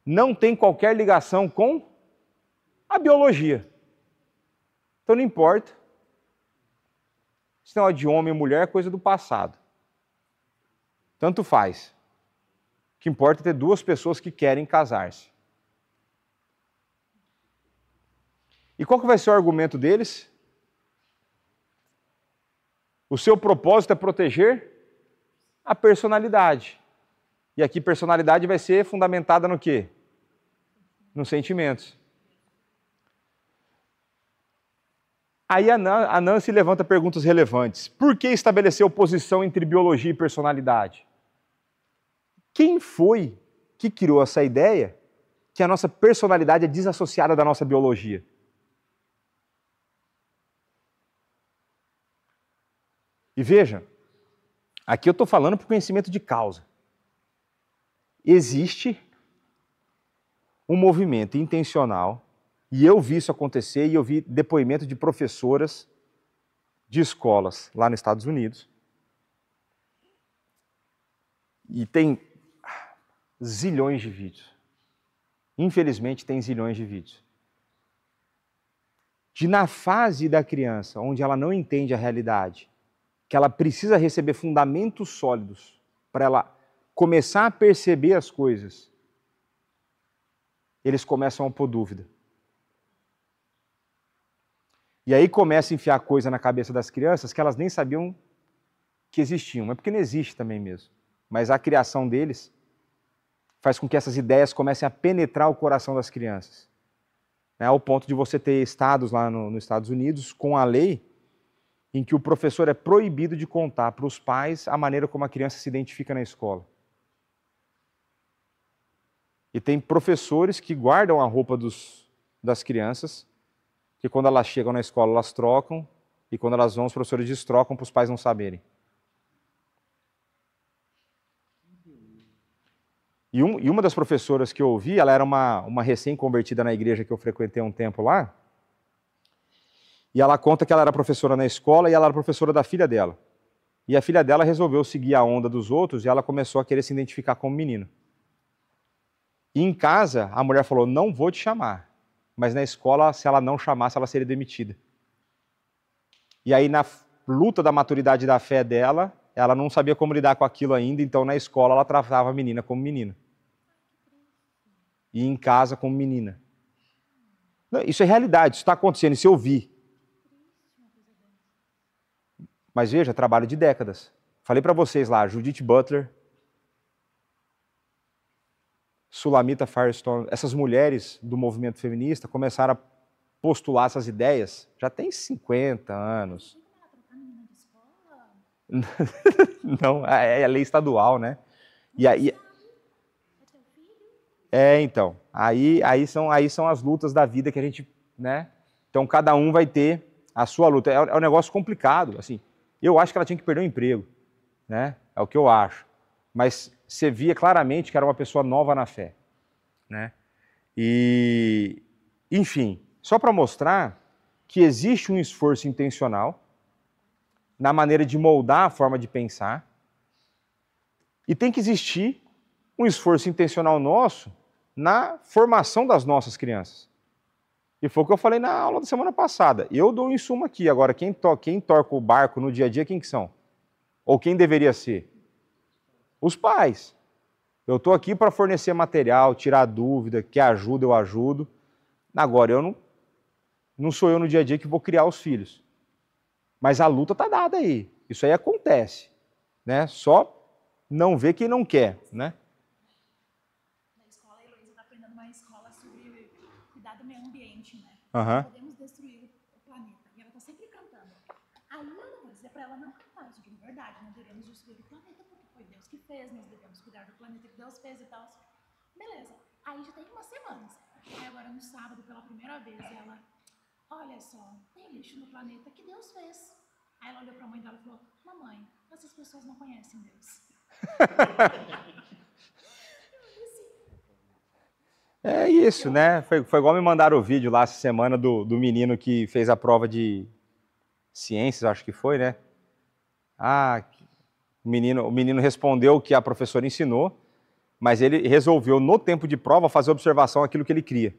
não tem qualquer ligação com a biologia. Então não importa. Esse negócio de homem e mulher é coisa do passado. Tanto faz. O que importa é ter duas pessoas que querem casar-se. E qual que vai ser o argumento deles? O seu propósito é proteger a personalidade. E aqui personalidade vai ser fundamentada no quê? Nos sentimentos. Aí a Nancy levanta perguntas relevantes. Por que estabelecer oposição entre biologia e personalidade? Quem foi que criou essa ideia que a nossa personalidade é desassociada da nossa biologia? E veja, aqui eu estou falando por conhecimento de causa. Existe um movimento intencional, e eu vi isso acontecer, e eu vi depoimento de professoras de escolas lá nos Estados Unidos. E tem zilhões de vídeos. Infelizmente tem zilhões de vídeos. De na fase da criança, onde ela não entende a realidade, que ela precisa receber fundamentos sólidos para ela começar a perceber as coisas, eles começam a pôr dúvida. E aí começa a enfiar coisa na cabeça das crianças que elas nem sabiam que existiam. É porque não existe também mesmo. Mas a criação deles faz com que essas ideias comecem a penetrar o coração das crianças. Ao ponto de você ter estados lá nos Estados Unidos com a lei em que o professor é proibido de contar para os pais a maneira como a criança se identifica na escola. E tem professores que guardam a roupa das crianças, que quando elas chegam na escola elas trocam, e quando elas vão os professores destrocam para os pais não saberem. E uma das professoras que eu ouvi, ela era uma recém-convertida na igreja que eu frequentei um tempo lá, e ela conta que ela era professora na escola e ela era professora da filha dela. E a filha dela resolveu seguir a onda dos outros e ela começou a querer se identificar como menino. E em casa, a mulher falou, não vou te chamar. Mas na escola, se ela não chamasse, ela seria demitida. E aí, na luta da maturidade da fé dela, ela não sabia como lidar com aquilo ainda, então na escola ela tratava a menina como menina. E em casa como menina. Isso é realidade, isso está acontecendo, isso eu vi. Mas veja, trabalho de décadas. Falei para vocês lá, Judith Butler, Sulamita Firestone, essas mulheres do movimento feminista começaram a postular essas ideias já tem 50 anos. Não, é lei estadual, né? E aí, então, aí são as lutas da vida que a gente, né? Então cada um vai ter a sua luta. É um negócio complicado, assim. Eu acho que ela tinha que perder o emprego, né? É o que eu acho. Mas você via claramente que era uma pessoa nova na fé, né? E, enfim, só para mostrar que existe um esforço intencional na maneira de moldar a forma de pensar e tem que existir um esforço intencional nosso na formação das nossas crianças. E foi o que eu falei na aula da semana passada. Eu dou um insumo aqui. Agora, quem toca o barco no dia a dia, quem que são? Ou quem deveria ser? Os pais. Eu estou aqui para fornecer material, tirar dúvida, que ajuda, eu ajudo. Agora, não sou eu no dia a dia que vou criar os filhos. Mas a luta está dada aí. Isso aí acontece. Né? Só não vê quem não quer. Né? Na escola, a Heloísa está aprendendo uma escola sobre cuidar do meio ambiente. Né? Uhum. Podemos destruir o planeta. E ela está sempre cantando. Aí eu não vou dizer para ela não cantar isso de verdade. Não devemos destruir o planeta porque foi Deus que fez. Nós devemos cuidar do planeta que Deus fez e tal. Beleza. Aí já tem umas semanas. Aí agora no sábado, pela primeira vez, ela... Olha só, tem lixo no planeta que Deus fez. Aí ela olhou para a mãe dela e falou, mamãe, essas pessoas não conhecem Deus. É isso, né? Foi igual me mandaram o vídeo lá essa semana do menino que fez a prova de ciências, acho que foi, né? O menino respondeu o que a professora ensinou, mas ele resolveu, no tempo de prova, fazer observação àquilo que ele cria.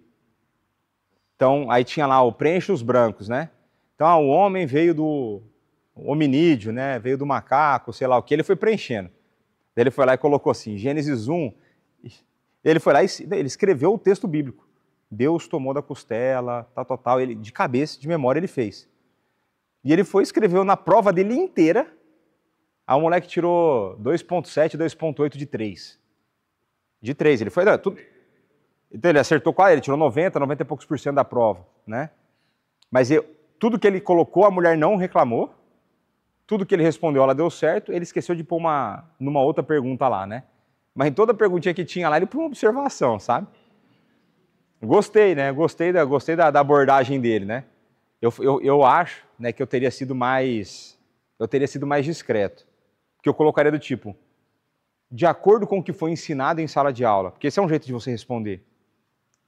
Então, aí tinha lá o preenche os brancos, né? Então, o homem veio do hominídeo, né? Veio do macaco, sei lá o que, ele foi preenchendo. Ele foi lá e colocou assim, Gênesis 1, ele foi lá e ele escreveu o texto bíblico. Deus tomou da costela, tal, ele, de cabeça, de memória, ele fez. E ele foi e escreveu na prova dele inteira, aí o moleque tirou 2.7, 2.8 de 3. De 3, ele foi... Então ele acertou quase, ele tirou 90 e poucos % da prova, né? Mas tudo que ele colocou, a mulher não reclamou, tudo que ele respondeu, ela deu certo, ele esqueceu de pôr numa outra pergunta lá, né? Mas em toda perguntinha que tinha lá, ele pôs uma observação, sabe? Gostei, né? Gostei da abordagem dele, né? Eu acho, né, que eu teria sido mais discreto. Porque eu colocaria do tipo, de acordo com o que foi ensinado em sala de aula, porque esse é um jeito de você responder.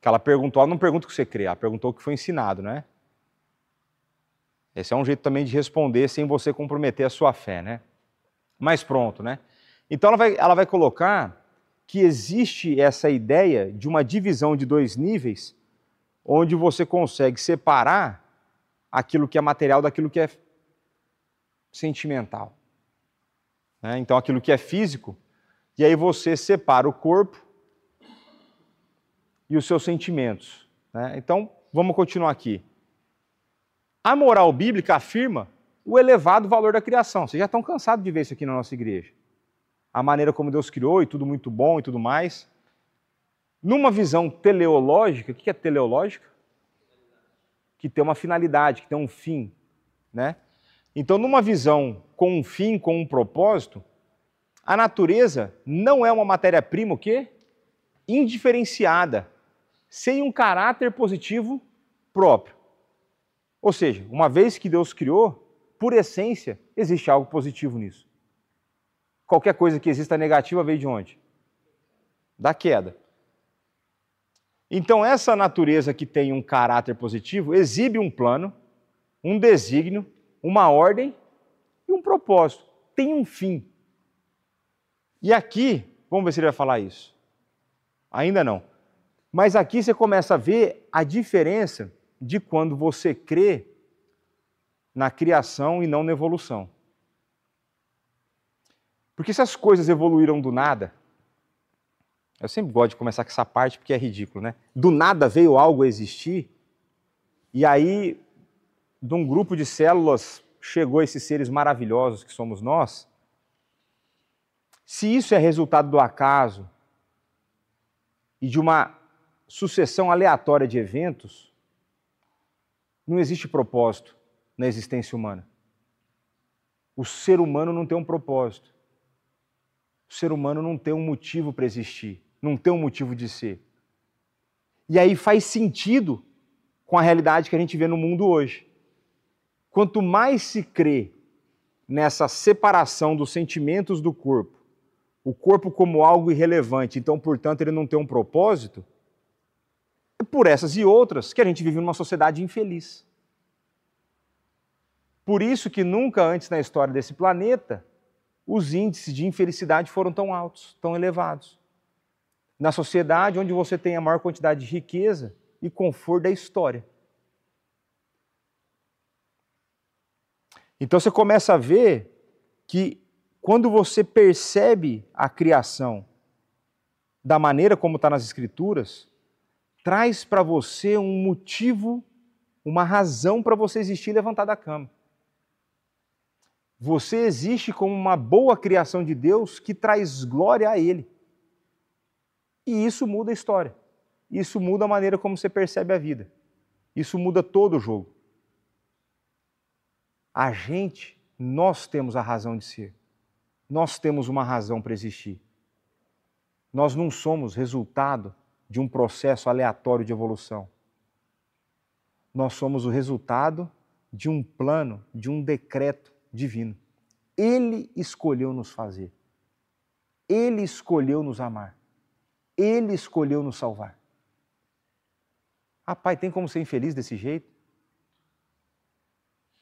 Que ela perguntou, ela não pergunta o que você crê, ela perguntou o que foi ensinado, né? Esse é um jeito também de responder sem você comprometer a sua fé, né? Mas pronto, né? Então ela vai colocar que existe essa ideia de uma divisão de 2 níveis, onde você consegue separar aquilo que é material daquilo que é sentimental. Né? Então aquilo que é físico, e aí você separa o corpo e os seus sentimentos. Né? Então, vamos continuar aqui. A moral bíblica afirma o elevado valor da criação. Vocês já estão cansados de ver isso aqui na nossa igreja. A maneira como Deus criou e tudo muito bom e tudo mais. Numa visão teleológica, o que é teleológica? Que tem uma finalidade, que tem um fim. Né? Então, numa visão com um fim, com um propósito, a natureza não é uma matéria-prima o quê? Indiferenciada, sem um caráter positivo próprio. Ou seja, uma vez que Deus criou, por essência, existe algo positivo nisso. Qualquer coisa que exista negativa veio de onde? Da queda. Então, essa natureza que tem um caráter positivo exibe um plano, um desígnio, uma ordem e um propósito. Tem um fim. E aqui, vamos ver se ele vai falar isso. Ainda não. Mas aqui você começa a ver a diferença de quando você crê na criação e não na evolução. Porque se as coisas evoluíram do nada, eu sempre gosto de começar com essa parte porque é ridículo, né? Do nada veio algo a existir, e aí, de um grupo de células, chegou esses seres maravilhosos que somos nós. Se isso é resultado do acaso e de uma sucessão aleatória de eventos, não existe propósito na existência humana. O ser humano não tem um propósito. O ser humano não tem um motivo para existir, não tem um motivo de ser. E aí faz sentido com a realidade que a gente vê no mundo hoje. Quanto mais se crê nessa separação dos sentimentos do corpo, o corpo como algo irrelevante, então, portanto, ele não tem um propósito, é por essas e outras que a gente vive numa sociedade infeliz. Por isso que nunca antes na história desse planeta os índices de infelicidade foram tão altos, tão elevados. Na sociedade onde você tem a maior quantidade de riqueza e conforto da história. Então você começa a ver que quando você percebe a criação da maneira como está nas Escrituras, traz para você um motivo, uma razão para você existir e levantar da cama. Você existe como uma boa criação de Deus que traz glória a Ele. E isso muda a história. Isso muda a maneira como você percebe a vida. Isso muda todo o jogo. Nós temos a razão de ser. Nós temos uma razão para existir. Nós não somos resultado de um processo aleatório de evolução. Nós somos o resultado de um plano, de um decreto divino. Ele escolheu nos fazer. Ele escolheu nos amar. Ele escolheu nos salvar. Ah, pai, tem como ser infeliz desse jeito?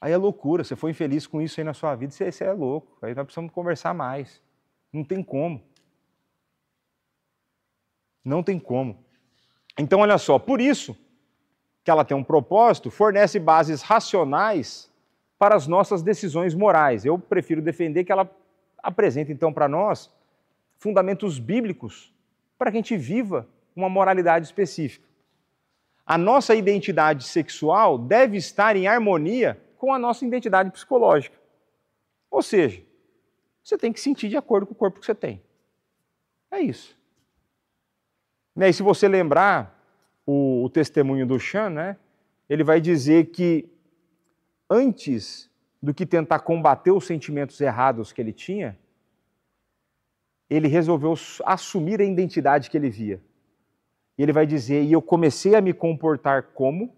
Aí é loucura, você foi infeliz com isso aí na sua vida, você é louco. Aí nós precisamos conversar mais. Não tem como. Não tem como. Então, olha só, por isso que ela tem um propósito, fornece bases racionais para as nossas decisões morais. Eu prefiro defender que ela apresenta, então, para nós, fundamentos bíblicos para que a gente viva uma moralidade específica. A nossa identidade sexual deve estar em harmonia com a nossa identidade psicológica. Ou seja, você tem que sentir de acordo com o corpo que você tem. É isso. E se você lembrar o testemunho do Chan, né, ele vai dizer que antes do que tentar combater os sentimentos errados que ele tinha, ele resolveu assumir a identidade que ele via. E ele vai dizer, e eu comecei a me comportar como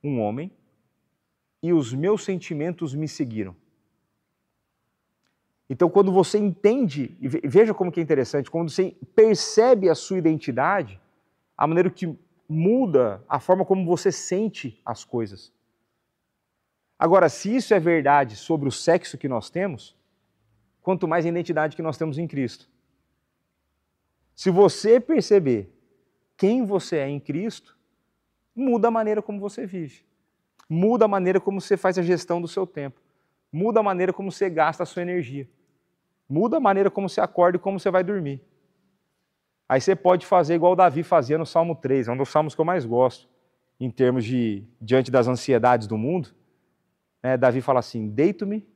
um homem, e os meus sentimentos me seguiram. Então, quando você entende, e veja como que é interessante, quando você percebe a sua identidade, a maneira que muda a forma como você sente as coisas. Agora, se isso é verdade sobre o sexo que nós temos, quanto mais a identidade que nós temos em Cristo. Se você perceber quem você é em Cristo, muda a maneira como você vive. Muda a maneira como você faz a gestão do seu tempo. Muda a maneira como você gasta a sua energia. Muda a maneira como você acorda e como você vai dormir. Aí você pode fazer igual Davi fazia no Salmo 3, é um dos salmos que eu mais gosto, em termos de, diante das ansiedades do mundo. Davi fala assim, deito-me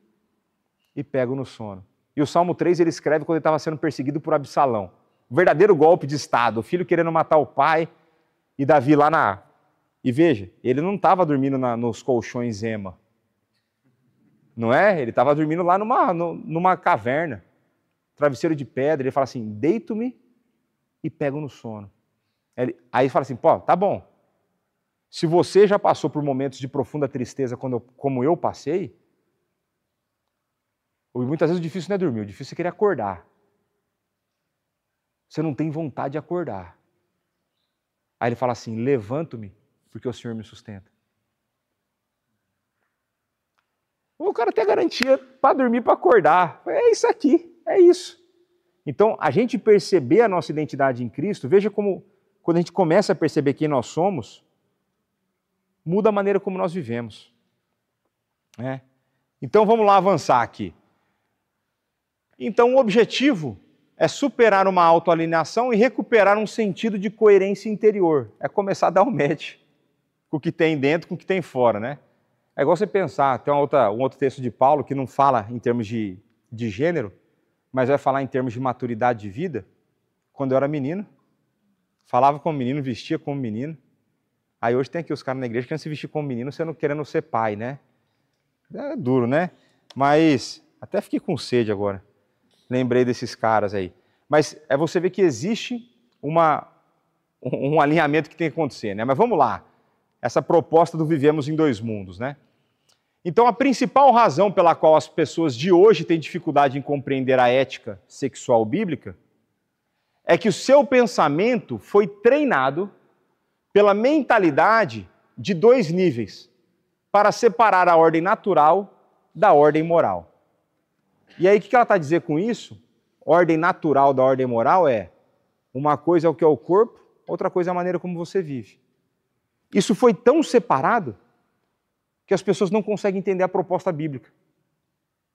e pego no sono. E o Salmo 3 ele escreve quando ele estava sendo perseguido por Absalão. O verdadeiro golpe de Estado, o filho querendo matar o pai, e Davi lá na... E veja, ele não estava dormindo nos colchões Ema. Não é? Ele estava dormindo lá numa caverna, travesseiro de pedra. Ele fala assim, deito-me e pego no sono. Aí ele fala assim, pô, tá bom. Se você já passou por momentos de profunda tristeza como eu passei, muitas vezes o difícil não é dormir, o difícil é querer acordar. Você não tem vontade de acordar. Aí ele fala assim, levanto-me, porque o Senhor me sustenta. O cara tem a garantia para dormir, para acordar. É isso aqui, é isso. Então, a gente perceber a nossa identidade em Cristo, veja como, quando a gente começa a perceber quem nós somos, muda a maneira como nós vivemos. Então, vamos lá avançar aqui. Então, o objetivo é superar uma autoalienação e recuperar um sentido de coerência interior. É começar a dar um match com o que tem dentro, com o que tem fora, né? É igual você pensar, tem um outro texto de Paulo que não fala em termos de gênero, mas vai falar em termos de maturidade de vida. Quando eu era menino, falava como menino, vestia como menino. Aí hoje tem aqui os caras na igreja querendo se vestir como menino, você não querendo ser pai, né? É duro, né? Mas até fiquei com sede agora. Lembrei desses caras aí. Mas é você ver que existe um alinhamento que tem que acontecer, né? Mas vamos lá. Essa proposta do vivemos em dois mundos, né? Então, a principal razão pela qual as pessoas de hoje têm dificuldade em compreender a ética sexual bíblica é que o seu pensamento foi treinado pela mentalidade de dois níveis para separar a ordem natural da ordem moral. E aí, o que ela está a dizer com isso? Ordem natural da ordem moral é uma coisa é o que é o corpo, outra coisa é a maneira como você vive. Isso foi tão separado que as pessoas não conseguem entender a proposta bíblica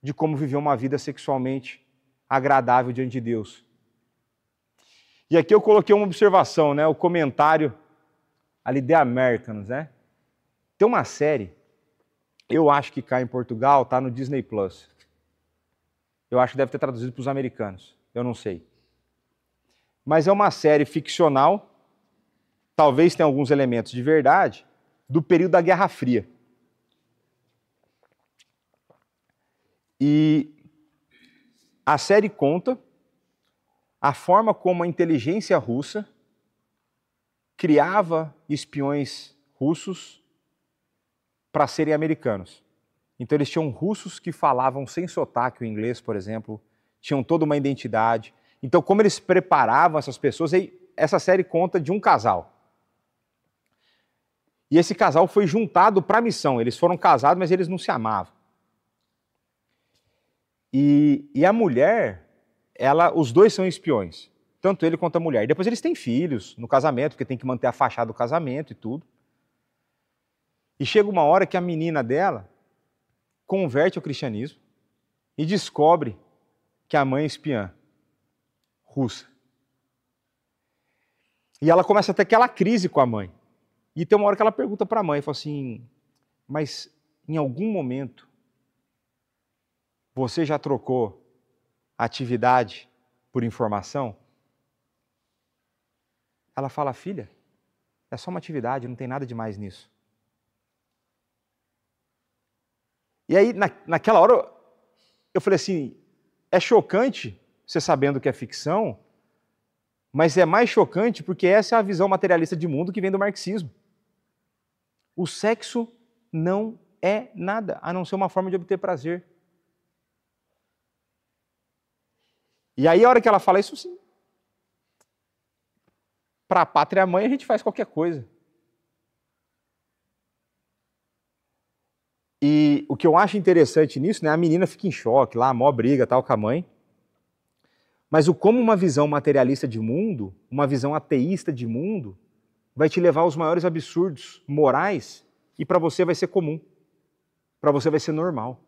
de como viver uma vida sexualmente agradável diante de Deus. E aqui eu coloquei uma observação, né? O comentário ali de Americans, né? Tem uma série, eu acho que cá em Portugal está no Disney Plus. Eu acho que deve ter traduzido para os americanos, eu não sei. Mas é uma série ficcional, talvez tenha alguns elementos de verdade, do período da Guerra Fria. E a série conta a forma como a inteligência russa criava espiões russos para serem americanos. Então eles tinham russos que falavam sem sotaque o inglês, por exemplo, tinham toda uma identidade. Então como eles preparavam essas pessoas, essa série conta de um casal. E esse casal foi juntado para a missão, eles foram casados, mas eles não se amavam. E a mulher, os dois são espiões, tanto ele quanto a mulher. E depois eles têm filhos no casamento, porque tem que manter a fachada do casamento e tudo. E chega uma hora que a menina dela converte ao cristianismo e descobre que a mãe é espiã russa. E ela começa a ter aquela crise com a mãe. E tem uma hora que ela pergunta para a mãe, fala assim, mas em algum momento você já trocou atividade por informação? Ela fala, filha, é só uma atividade, não tem nada demais nisso. E aí, naquela hora, eu falei assim, é chocante você sabendo que é ficção, mas é mais chocante porque essa é a visão materialista de mundo que vem do marxismo. O sexo não é nada, a não ser uma forma de obter prazer. E aí, a hora que ela fala isso, sim, para a pátria mãe a gente faz qualquer coisa. E o que eu acho interessante nisso, né, a menina fica em choque lá, a maior briga tal com a mãe. Mas como uma visão materialista de mundo, uma visão ateísta de mundo, vai te levar aos maiores absurdos morais e para você vai ser comum. Para você vai ser normal.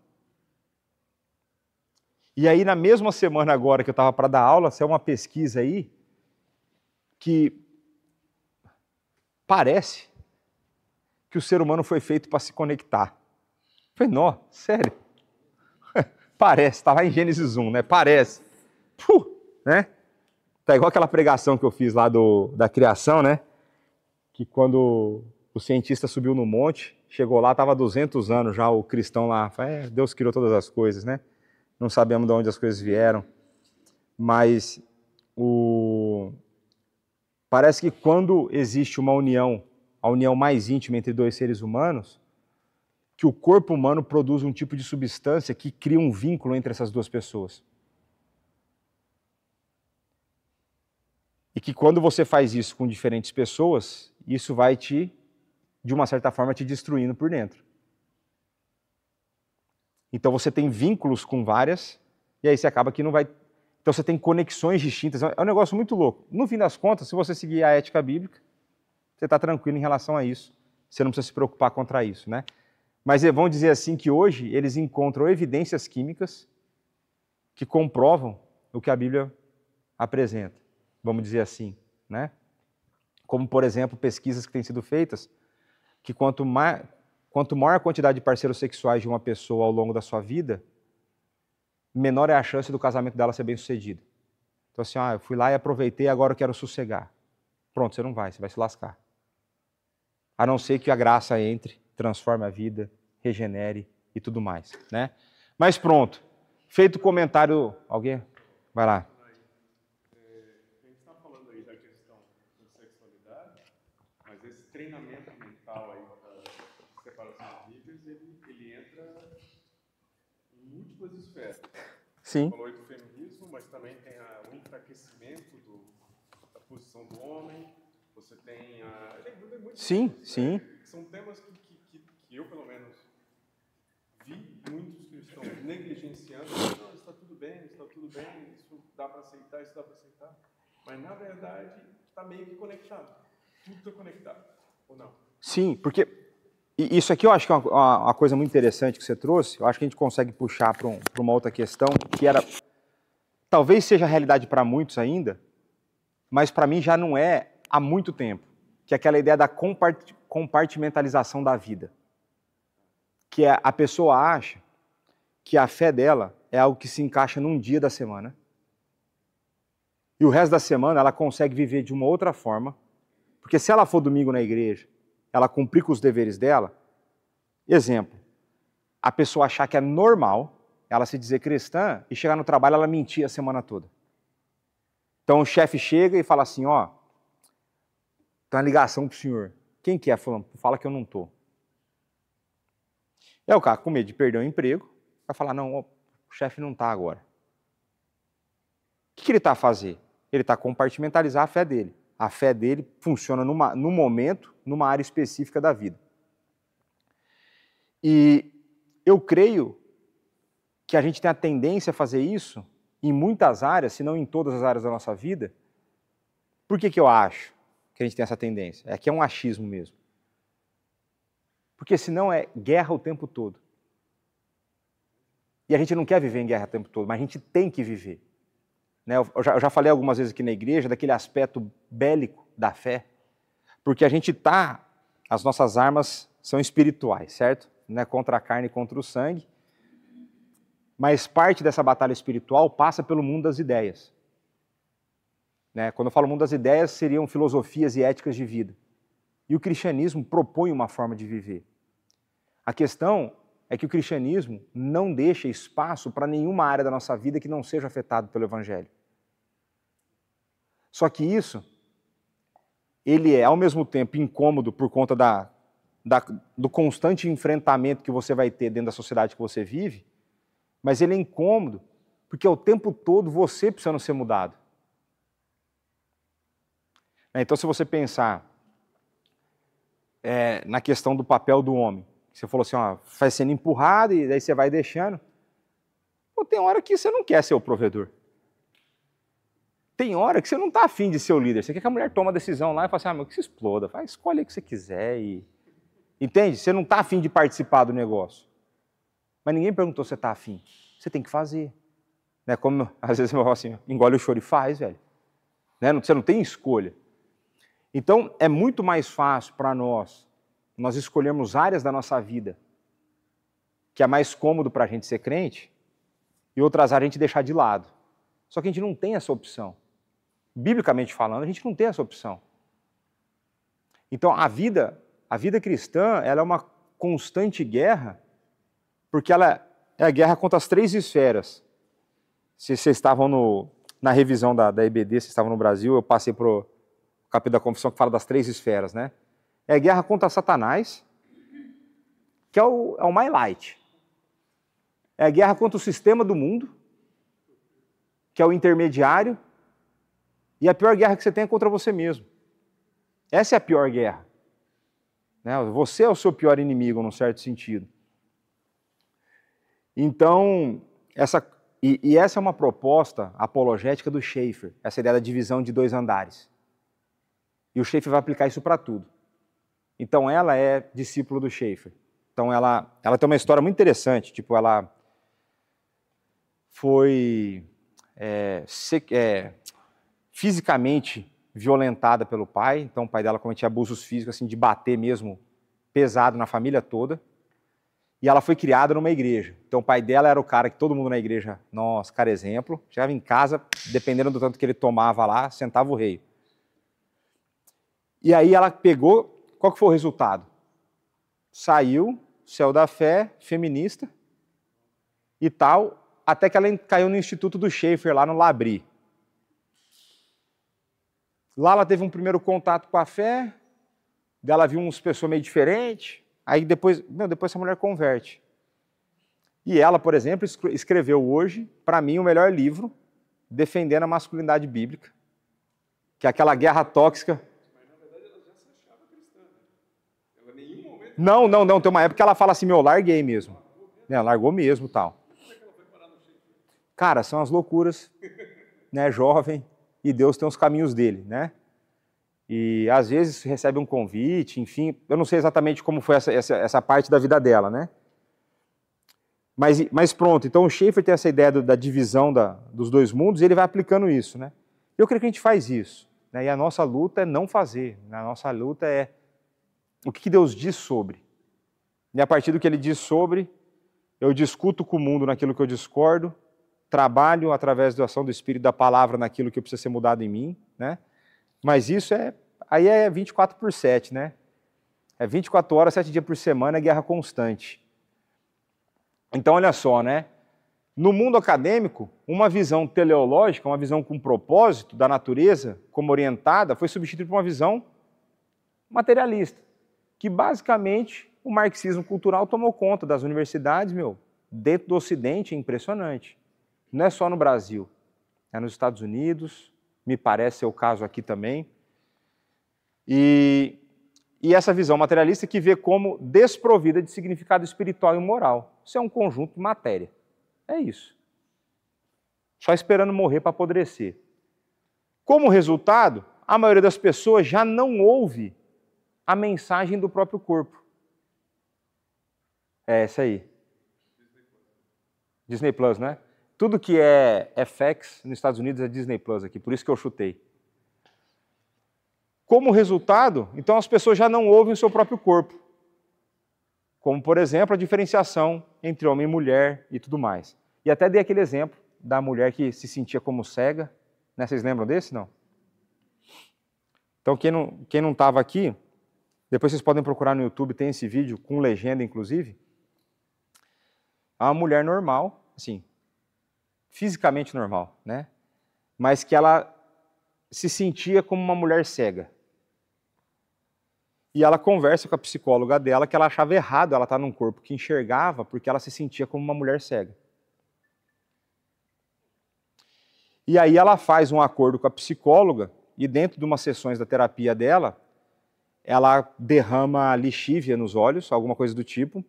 E aí, na mesma semana agora que eu estava para dar aula, saiu uma pesquisa aí que parece que o ser humano foi feito para se conectar. Eu falei, não, sério? Parece, está lá em Gênesis 1, né? Parece. Né? Tá igual aquela pregação que eu fiz lá da criação, né? Que quando o cientista subiu no monte, chegou lá, estava há 200 anos já o cristão lá. Falei, Deus criou todas as coisas, né? Não sabemos de onde as coisas vieram. Mas parece que quando existe uma união, a união mais íntima entre dois seres humanos, que o corpo humano produz um tipo de substância que cria um vínculo entre essas duas pessoas. E que quando você faz isso com diferentes pessoas, isso vai de uma certa forma, te destruindo por dentro. Então você tem vínculos com várias, e aí você acaba que não vai... Então você tem conexões distintas, é um negócio muito louco. No fim das contas, se você seguir a ética bíblica, você está tranquilo em relação a isso. Você não precisa se preocupar contra isso, né? Mas vamos dizer assim que hoje eles encontram evidências químicas que comprovam o que a Bíblia apresenta, vamos dizer assim, né? Como, por exemplo, pesquisas que têm sido feitas, que quanto maior a quantidade de parceiros sexuais de uma pessoa ao longo da sua vida, menor é a chance do casamento dela ser bem-sucedido. Então assim, eu fui lá e aproveitei, agora eu quero sossegar. Pronto, você não vai, você vai se lascar. A não ser que a graça entre, transforme a vida, regenere e tudo mais, né? Mas pronto, feito o comentário, alguém? Vai lá. A gente está falando aí da questão da sexualidade, mas esse treinamento mental aí da separação de níveis, ele entra em múltiplas esferas. Sim. Você falou aí do feminismo, mas também tem o enfraquecimento da posição do homem, você tem Sim, sim. São temas que eu, pelo menos, vi muitos cristãos negligenciando. Não, está tudo bem, isso dá para aceitar, isso dá para aceitar. Mas, na verdade, está meio que conectado. Tudo está conectado, ou não? Sim, porque isso aqui eu acho que é uma coisa muito interessante que você trouxe. Eu acho que a gente consegue puxar para uma outra questão, que talvez seja a realidade para muitos ainda, mas para mim já não é há muito tempo, que é aquela ideia da compartimentalização da vida. Que é a pessoa acha que a fé dela é algo que se encaixa num dia da semana, e o resto da semana ela consegue viver de uma outra forma, porque se ela for domingo na igreja, ela cumprir com os deveres dela, exemplo, a pessoa achar que é normal ela se dizer cristã e chegar no trabalho ela mentir a semana toda. Então o chefe chega e fala assim, ó, tem uma ligação pro senhor. Quem que é? Falando, fala que eu não tô. É o cara com medo de perder o emprego, vai falar, não, o chefe não tá agora. O que ele está a fazer? Ele está a compartimentalizar a fé dele. A fé dele funciona num momento, numa área específica da vida. E eu creio que a gente tem a tendência a fazer isso em muitas áreas, se não em todas as áreas da nossa vida. Por que eu acho que a gente tem essa tendência? É que é um achismo mesmo. Porque senão é guerra o tempo todo. E a gente não quer viver em guerra o tempo todo, mas a gente tem que viver. Eu já falei algumas vezes aqui na igreja daquele aspecto bélico da fé, porque a gente as nossas armas são espirituais, certo? Não é contra a carne e contra o sangue, mas parte dessa batalha espiritual passa pelo mundo das ideias. Quando eu falo mundo das ideias, seriam filosofias e éticas de vida. E o cristianismo propõe uma forma de viver. A questão é que o cristianismo não deixa espaço para nenhuma área da nossa vida que não seja afetada pelo evangelho. Só que isso, ele é ao mesmo tempo incômodo por conta do constante enfrentamento que você vai ter dentro da sociedade que você vive, mas ele é incômodo porque o tempo todo você precisa ser mudado. Então, se você pensar na questão do papel do homem, você falou assim, ó, vai sendo empurrado e daí você vai deixando. Pô, tem hora que você não quer ser o provedor. Tem hora que você não está afim de ser o líder. Você quer que a mulher tome a decisão lá e fala assim, meu, que se exploda, escolhe o que você quiser. Entende? Você não está afim de participar do negócio. Mas ninguém perguntou se você está afim. Você tem que fazer. Como às vezes eu falo assim, engole o choro e faz, velho. Você não tem escolha. Então, é muito mais fácil para nós escolhermos áreas da nossa vida que é mais cômodo para a gente ser crente e outras áreas a gente deixar de lado. Só que a gente não tem essa opção. Biblicamente falando, a gente não tem essa opção. Então, a vida cristã, ela é uma constante guerra, porque ela é a guerra contra as 3 esferas. Se vocês estavam na revisão da EBD, vocês estavam no Brasil, eu passei para o capítulo da Confissão que fala das 3 esferas, né? É a guerra contra Satanás, que é o mais light. É a guerra contra o sistema do mundo, que é o intermediário. E a pior guerra que você tem é contra você mesmo. Essa é a pior guerra. Você é o seu pior inimigo, num certo sentido. Então, essa é uma proposta apologética do Schaeffer, essa ideia da divisão de 2 andares. E o Schaeffer vai aplicar isso para tudo. Então, ela é discípulo do Schaeffer. Então, ela tem uma história muito interessante. Tipo, ela foi fisicamente violentada pelo pai. Então, o pai dela cometia abusos físicos, assim, de bater mesmo pesado na família toda. E ela foi criada numa igreja. Então, o pai dela era o cara que todo mundo na igreja, nossa, cara, exemplo. Chegava em casa, dependendo do tanto que ele tomava lá, sentava o rei. E aí ela pegou, qual que foi o resultado? Saiu, céu da fé, feminista e tal, até que ela caiu no Instituto do Schaeffer, lá no Labri. Lá ela teve um primeiro contato com a fé, dela viu umas pessoas meio diferentes, aí depois essa mulher converte. E ela, por exemplo, escreveu hoje, para mim, o melhor livro defendendo a masculinidade bíblica, que é aquela guerra tóxica. Não, tem uma época que ela fala assim, meu, larguei mesmo. Largou mesmo e tal. Cara, são as loucuras, jovem, e Deus tem os caminhos dele, E às vezes recebe um convite, enfim, eu não sei exatamente como foi essa parte da vida dela, Mas pronto, então o Schaeffer tem essa ideia da divisão dos 2 mundos e ele vai aplicando isso, Eu creio que a gente faz isso. né? E a nossa luta é não fazer. A nossa luta é o que Deus diz sobre. E a partir do que Ele diz sobre, eu discuto com o mundo naquilo que eu discordo, trabalho através da ação do Espírito da Palavra naquilo que precisa ser mudado em mim, né? Mas isso aí é 24/7, né? É 24 horas, 7 dias por semana, é guerra constante. Então, olha só, né? No mundo acadêmico, uma visão teleológica, uma visão com propósito da natureza, como orientada, foi substituída por uma visão materialista, que basicamente o marxismo cultural tomou conta das universidades, dentro do Ocidente, é impressionante. Não é só no Brasil, é nos Estados Unidos, me parece ser o caso aqui também. E essa visão materialista que vê como desprovida de significado espiritual e moral. Isso é um conjunto de matéria. É isso. Só esperando morrer para apodrecer. Como resultado, a maioria das pessoas já não ouve a mensagem do próprio corpo. É essa aí. Disney Plus, né? Tudo que é FX nos Estados Unidos é Disney Plus aqui, por isso que eu chutei. Como resultado, então as pessoas já não ouvem o seu próprio corpo. Como, por exemplo, a diferenciação entre homem e mulher e tudo mais. E até dei aquele exemplo da mulher que se sentia como cega. Né? Vocês lembram desse, não? Então, quem não estava aqui, depois vocês podem procurar no YouTube, tem esse vídeo, com legenda, inclusive. É uma mulher normal, assim, fisicamente normal, né? Mas que ela se sentia como uma mulher cega. E ela conversa com a psicóloga dela que ela achava errado ela estar num corpo que enxergava porque ela se sentia como uma mulher cega. E aí ela faz um acordo com a psicóloga e dentro de umas sessões da terapia dela, ela derrama lixívia nos olhos, alguma coisa do tipo,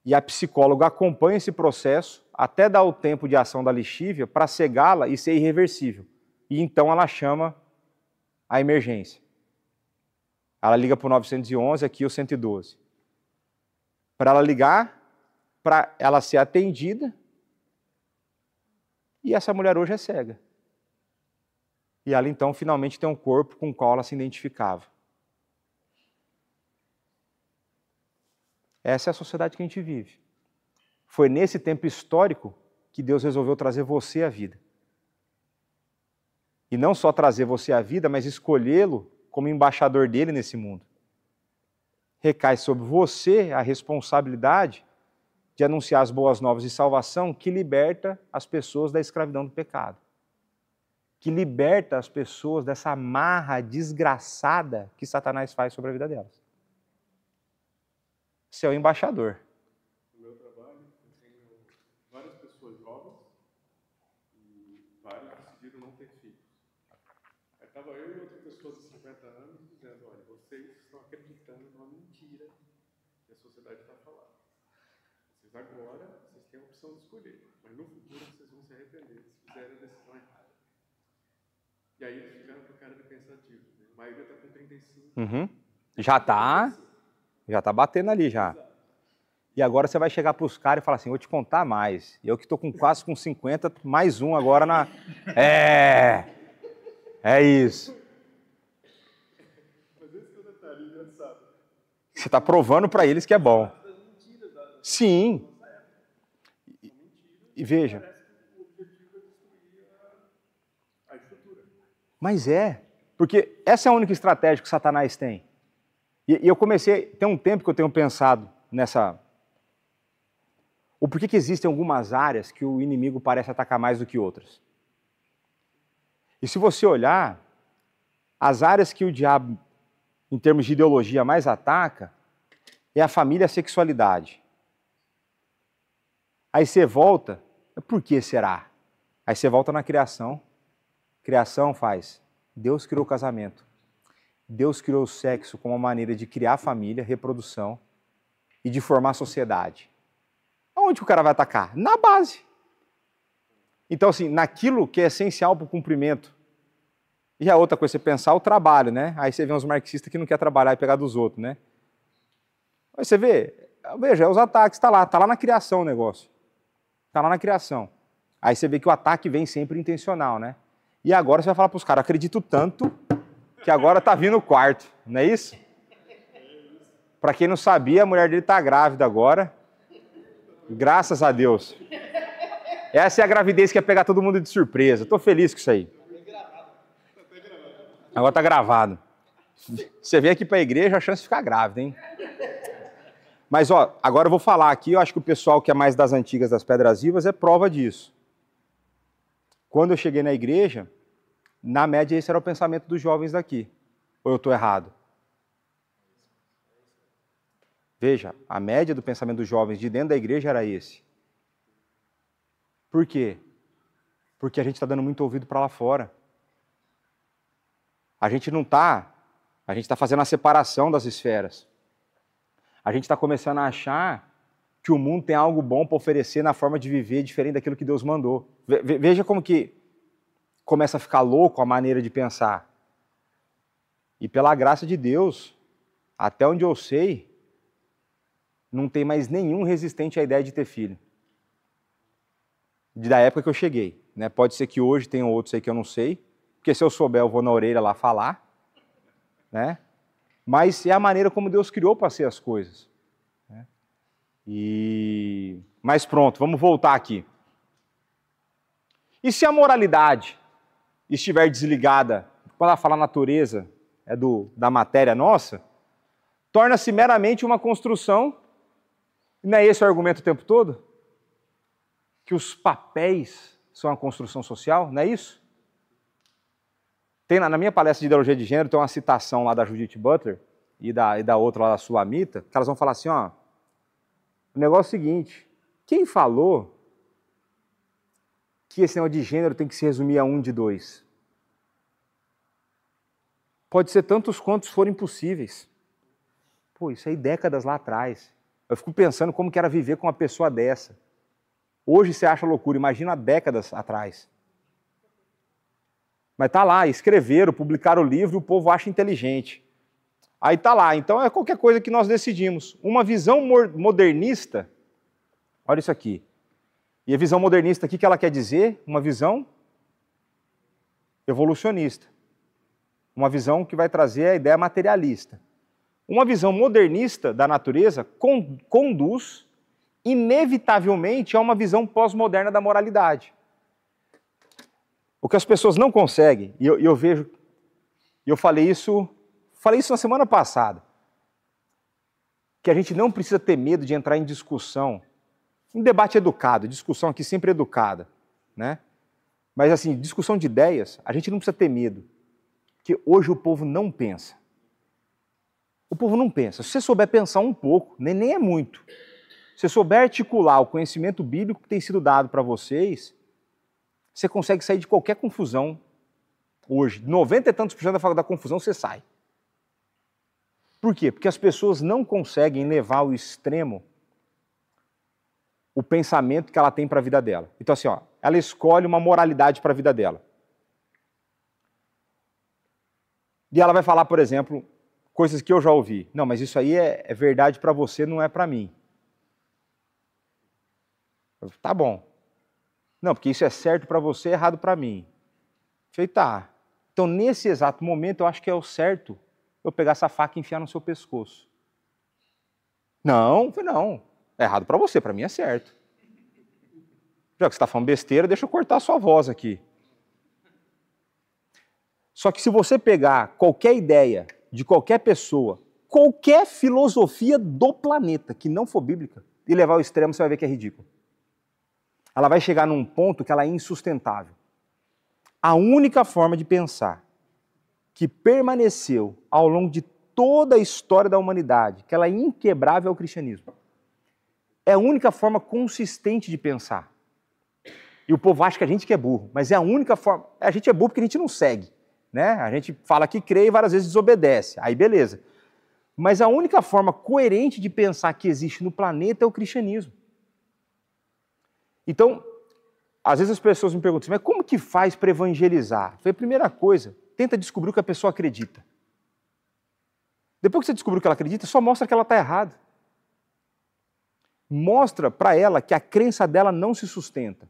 e a psicóloga acompanha esse processo até dar o tempo de ação da lixívia para cegá-la e ser irreversível. E então ela chama a emergência. Ela liga para o 911, aqui o 112. Para ela ligar, para ela ser atendida, e essa mulher hoje é cega. E ela então finalmente tem um corpo com o qual ela se identificava. Essa é a sociedade que a gente vive. Foi nesse tempo histórico que Deus resolveu trazer você à vida. E não só trazer você à vida, mas escolhê-lo como embaixador dele nesse mundo. Recai sobre você a responsabilidade de anunciar as boas novas de salvação que liberta as pessoas da escravidão do pecado. Que liberta as pessoas dessa amarra desgraçada que Satanás faz sobre a vida delas. Você é o embaixador. No meu trabalho, eu tenho várias pessoas jovens e vários decidiram não ter filhos. Aí estava eu e outra pessoa de 50 anos dizendo, olha, vocês estão acreditando numa mentira que a sociedade está falando. Vocês agora, vocês têm a opção de escolher, mas no futuro vocês vão se arrepender se fizerem a decisão errada. E aí eles ficaram com cara de pensativo. Né? A maioria está com 35. Uhum. Já está batendo ali já. E agora você vai chegar para os caras e falar assim, vou te contar mais. Eu que estou quase com 50, mais um agora na... É isso. Mas esse que é o detalhe engraçado. Você está provando para eles que é bom. Sim. E veja. O objetivo é destruir a estrutura. Mas porque essa é a única estratégia que Satanás tem. E eu tem um tempo que eu tenho pensado nessa... O porquê que existem algumas áreas que o inimigo parece atacar mais do que outras. E se você olhar, as áreas que o diabo, em termos de ideologia, mais ataca, é a família e a sexualidade. Aí você volta, por que será? Aí você volta na criação. Criação faz, Deus criou o casamento. Deus criou o sexo como uma maneira de criar família, reprodução e de formar sociedade. Aonde o cara vai atacar? Na base. Então, assim, naquilo que é essencial para o cumprimento. E a outra coisa, você pensar o trabalho, né? Aí você vê uns marxistas que não quer trabalhar e pegar dos outros, né? Aí você veja, os ataques, tá lá na criação o negócio. Tá lá na criação. Aí você vê que o ataque vem sempre intencional, né? E agora você vai falar para os caras, acredito tanto que agora tá vindo o quarto, não é isso? Para quem não sabia, a mulher dele tá grávida agora. Graças a Deus. Essa é a gravidez que ia pegar todo mundo de surpresa. Estou feliz com isso aí. Agora tá gravado. Você vem aqui para a igreja, a chance de ficar grávida, hein? Mas, ó, agora eu vou falar aqui, eu acho que o pessoal que é mais das antigas das Pedras Vivas é prova disso. Quando eu cheguei na igreja, na média esse era o pensamento dos jovens daqui. Ou eu estou errado? Veja, a média do pensamento dos jovens de dentro da igreja era esse. Por quê? Porque a gente está dando muito ouvido para lá fora. A gente está fazendo a separação das esferas. A gente está começando a achar que o mundo tem algo bom para oferecer na forma de viver diferente daquilo que Deus mandou. Veja como que começa a ficar louco a maneira de pensar. E pela graça de Deus, até onde eu sei, não tem mais nenhum resistente à ideia de ter filho. Da época que eu cheguei. Né? Pode ser que hoje tenham outros aí que eu não sei, porque se eu souber eu vou na orelha lá falar. Né? Mas é a maneira como Deus criou para ser as coisas. Né? Mas pronto, vamos voltar aqui. E se a moralidade estiver desligada, quando ela fala natureza, é da matéria nossa, torna-se meramente uma construção. Não é esse o argumento o tempo todo? Que os papéis são a construção social, não é isso? Tem, na minha palestra de ideologia de gênero, tem uma citação lá da Judith Butler e da outra lá da Sulamita, que elas vão falar assim, ó, o negócio é o seguinte, quem falou que esse negócio de gênero tem que se resumir a um de dois? Pode ser tantos quantos forem possíveis. Pô, isso aí décadas lá atrás. Eu fico pensando como que era viver com uma pessoa dessa. Hoje você acha loucura, imagina décadas atrás. Mas tá lá, escreveram, publicaram o livro e o povo acha inteligente. Aí tá lá, então é qualquer coisa que nós decidimos. Uma visão modernista, olha isso aqui. E a visão modernista, o que ela quer dizer? Uma visão evolucionista. Uma visão que vai trazer a ideia materialista. Uma visão modernista da natureza conduz inevitavelmente a uma visão pós-moderna da moralidade. O que as pessoas não conseguem, e eu vejo, e eu falei isso na semana passada, que a gente não precisa ter medo de entrar em discussão, um debate educado, discussão aqui sempre educada, né? Mas assim, discussão de ideias, a gente não precisa ter medo, porque hoje o povo não pensa. O povo não pensa. Se você souber pensar um pouco, nem é muito, se você souber articular o conhecimento bíblico que tem sido dado para vocês, você consegue sair de qualquer confusão hoje. 90 e tantos por cento da confusão você sai. Por quê? Porque as pessoas não conseguem levar ao extremo o pensamento que ela tem para a vida dela. Então assim, ó, ela escolhe uma moralidade para a vida dela. E ela vai falar, por exemplo, coisas que eu já ouvi. Não, mas isso aí é verdade para você, não é para mim. Tá bom. Não, porque isso é certo para você, errado para mim. Falei, tá. Então, nesse exato momento, eu acho que é o certo eu pegar essa faca e enfiar no seu pescoço. Não, falei, não. É errado para você, para mim é certo. Já que você está falando besteira, deixa eu cortar a sua voz aqui. Só que se você pegar qualquer ideia de qualquer pessoa, qualquer filosofia do planeta que não for bíblica, e levar ao extremo, você vai ver que é ridículo. Ela vai chegar num ponto que ela é insustentável. A única forma de pensar que permaneceu ao longo de toda a história da humanidade, que ela é inquebrável, é o cristianismo. É a única forma consistente de pensar. E o povo acha que a gente que é burro, mas é a única forma. A gente é burro porque a gente não segue. Né? A gente fala que crê e várias vezes desobedece. Aí beleza. Mas a única forma coerente de pensar que existe no planeta é o cristianismo. Então, às vezes as pessoas me perguntam, mas como que faz para evangelizar? Eu falei, primeira coisa, tenta descobrir o que a pessoa acredita. Depois que você descobriu o que ela acredita, só mostra que ela está errada. Mostra para ela que a crença dela não se sustenta.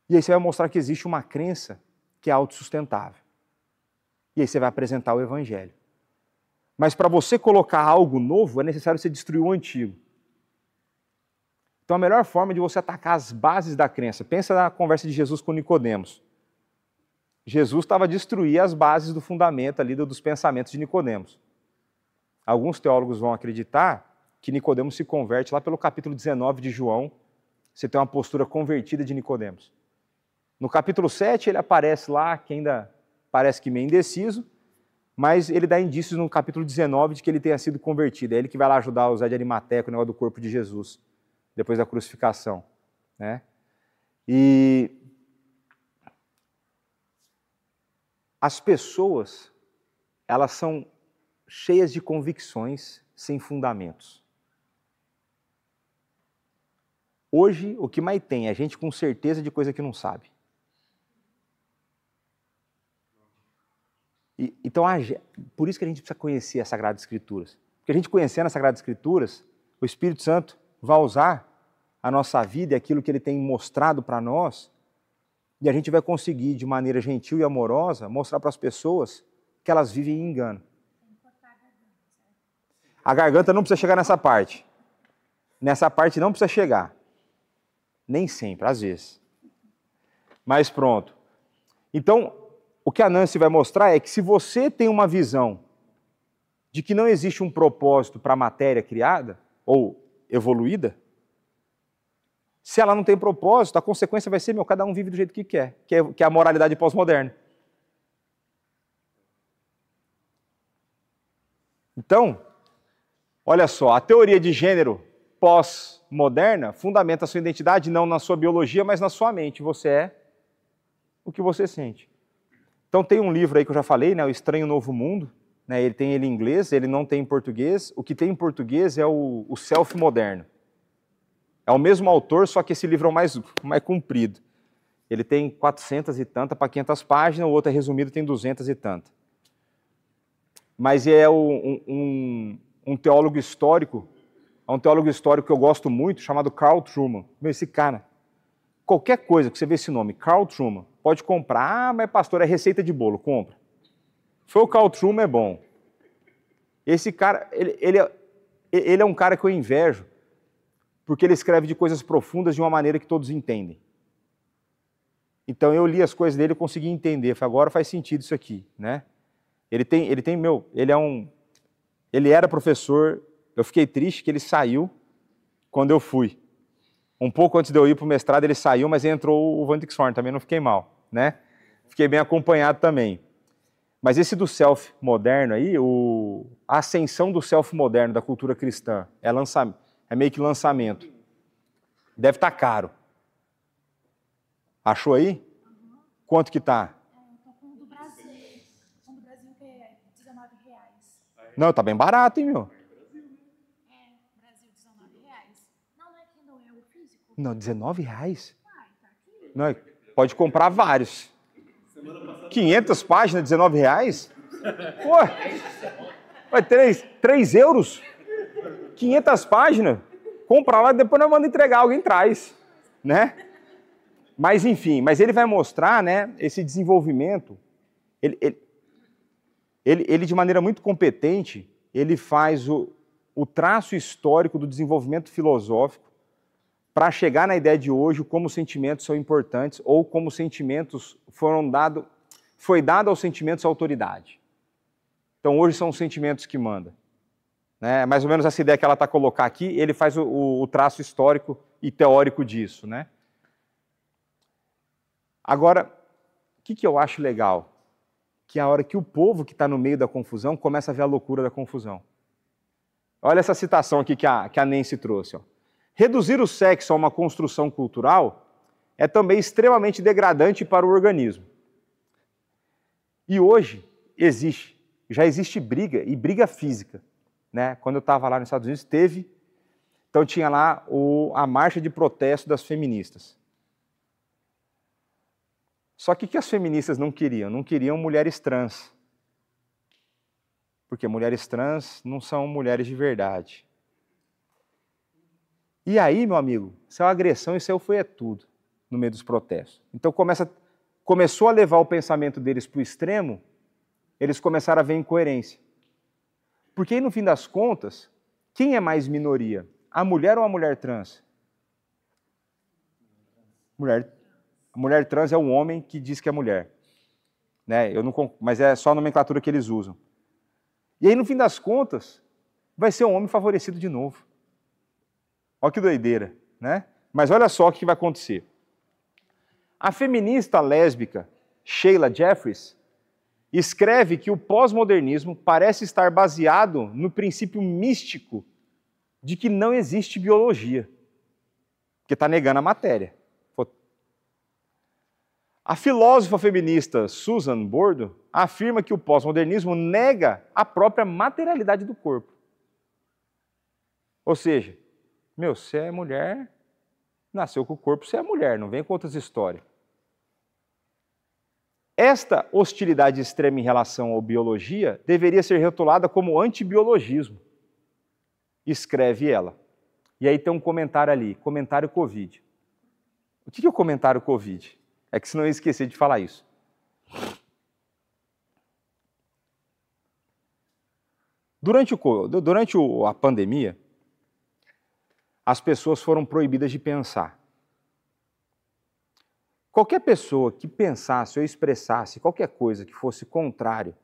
E aí você vai mostrar que existe uma crença que é autossustentável. E aí você vai apresentar o evangelho. Mas para você colocar algo novo, é necessário você destruir o antigo. Então a melhor forma de você atacar as bases da crença, pensa na conversa de Jesus com Nicodemos. Jesus estava a destruir as bases do fundamento ali dos pensamentos de Nicodemos. Alguns teólogos vão acreditar que Nicodemos se converte lá pelo capítulo 19 de João. Você tem uma postura convertida de Nicodemos. No capítulo 7 ele aparece lá, que ainda parece que meio indeciso, mas ele dá indícios no capítulo 19 de que ele tenha sido convertido. É ele que vai lá ajudar o Zé de Arimateia com o negócio do corpo de Jesus, depois da crucificação, né? E as pessoas, elas são cheias de convicções sem fundamentos. Hoje, o que mais tem é gente com certeza de coisa que não sabe. Então, por isso que a gente precisa conhecer as Sagradas Escrituras. Porque a gente conhecendo as Sagradas Escrituras, o Espírito Santo vai usar a nossa vida e aquilo que ele tem mostrado para nós, e a gente vai conseguir, de maneira gentil e amorosa, mostrar para as pessoas que elas vivem em engano. A garganta não precisa chegar nessa parte. Nessa parte não precisa chegar. Nem sempre, às vezes. Mas pronto. Então, o que a Nancy vai mostrar é que se você tem uma visão de que não existe um propósito para a matéria criada, ou evoluída, se ela não tem propósito, a consequência vai ser, cada um vive do jeito que quer, que é a moralidade pós-moderna. Então, olha só, a teoria de gênero pós-moderna fundamenta a sua identidade não na sua biologia, mas na sua mente. Você é o que você sente. Então tem um livro aí que eu já falei, né, O Estranho Novo Mundo, né, ele tem ele em inglês, ele não tem em português. O que tem em português é o Self Moderno. É o mesmo autor, só que esse livro é o mais comprido. Ele tem 400 e tanta para 500 páginas, o outro é resumido, tem 200 e tanta. Mas é um teólogo histórico, que eu gosto muito, chamado Carl Trueman. Esse cara, qualquer coisa que você vê esse nome, Carl Trueman, pode comprar. Ah, mas pastor, é receita de bolo, compra. Foi o Carl Trueman, é bom. Esse cara, ele é um cara que eu invejo, porque ele escreve de coisas profundas de uma maneira que todos entendem. Então eu li as coisas dele e consegui entender. Falei, agora faz sentido isso aqui, né? Ele era professor. Eu fiquei triste que ele saiu quando eu fui. Um pouco antes de eu ir para o mestrado ele saiu, mas entrou o Van Dixhorn, também não fiquei mal, né? Fiquei bem acompanhado também. Mas esse do self moderno aí, a ascensão do self moderno da cultura cristã, é meio que lançamento. Deve estar caro. Achou aí? Uhum. Quanto que tá? Eu tô com o do Brasil. O do Brasil que é R$19. Não, tá bem barato, hein, meu? Brasil, R$19. Não é Kindle, é o físico. Não, R$19? Tá aqui. Não, pode comprar vários. 500 páginas, R$19? Pô, 3 euros? 500 páginas? Compra lá e depois nós vamos entregar, alguém traz, né? Mas enfim, ele vai mostrar, né, esse desenvolvimento. Ele de maneira muito competente, ele faz o traço histórico do desenvolvimento filosófico para chegar na ideia de hoje como os sentimentos são importantes ou como os sentimentos foi dado aos sentimentos autoridade. Então hoje são os sentimentos que mandam. Né? Mais ou menos essa ideia que ela está a colocar aqui, ele faz o traço histórico e teórico disso. Né? Agora, o que eu acho legal? Que é a hora que o povo que está no meio da confusão começa a ver a loucura da confusão. Olha essa citação aqui que a Nancy trouxe. Ó. Reduzir o sexo a uma construção cultural é também extremamente degradante para o organismo. E hoje já existe briga, e briga física. Né? Quando eu estava lá nos Estados Unidos, então tinha lá a marcha de protesto das feministas. Só que o que as feministas não queriam? Não queriam mulheres trans. Porque mulheres trans não são mulheres de verdade. E aí, meu amigo, isso é uma agressão, isso aí foi tudo no meio dos protestos. Então começa começou a levar o pensamento deles para o extremo, eles começaram a ver incoerência. Porque aí, no fim das contas, quem é mais minoria? A mulher ou a mulher trans? A mulher trans é o homem que diz que é mulher. Né? Mas é só a nomenclatura que eles usam. E aí, no fim das contas, vai ser o homem favorecido de novo. Olha que doideira, né? Mas olha só o que vai acontecer. A feminista lésbica Sheila Jeffries escreve que o pós-modernismo parece estar baseado no princípio místico de que não existe biologia, porque está negando a matéria. A filósofa feminista Susan Bordo afirma que o pós-modernismo nega a própria materialidade do corpo. Ou seja, você é mulher, nasceu com o corpo, você é mulher, não vem com outras histórias. Esta hostilidade extrema em relação à biologia deveria ser rotulada como antibiologismo, escreve ela. E aí tem um comentário ali, comentário Covid. O que é o comentário Covid? É que senão eu ia esquecer de falar isso. Durante a pandemia, as pessoas foram proibidas de pensar. Qualquer pessoa que pensasse ou expressasse qualquer coisa que fosse contrário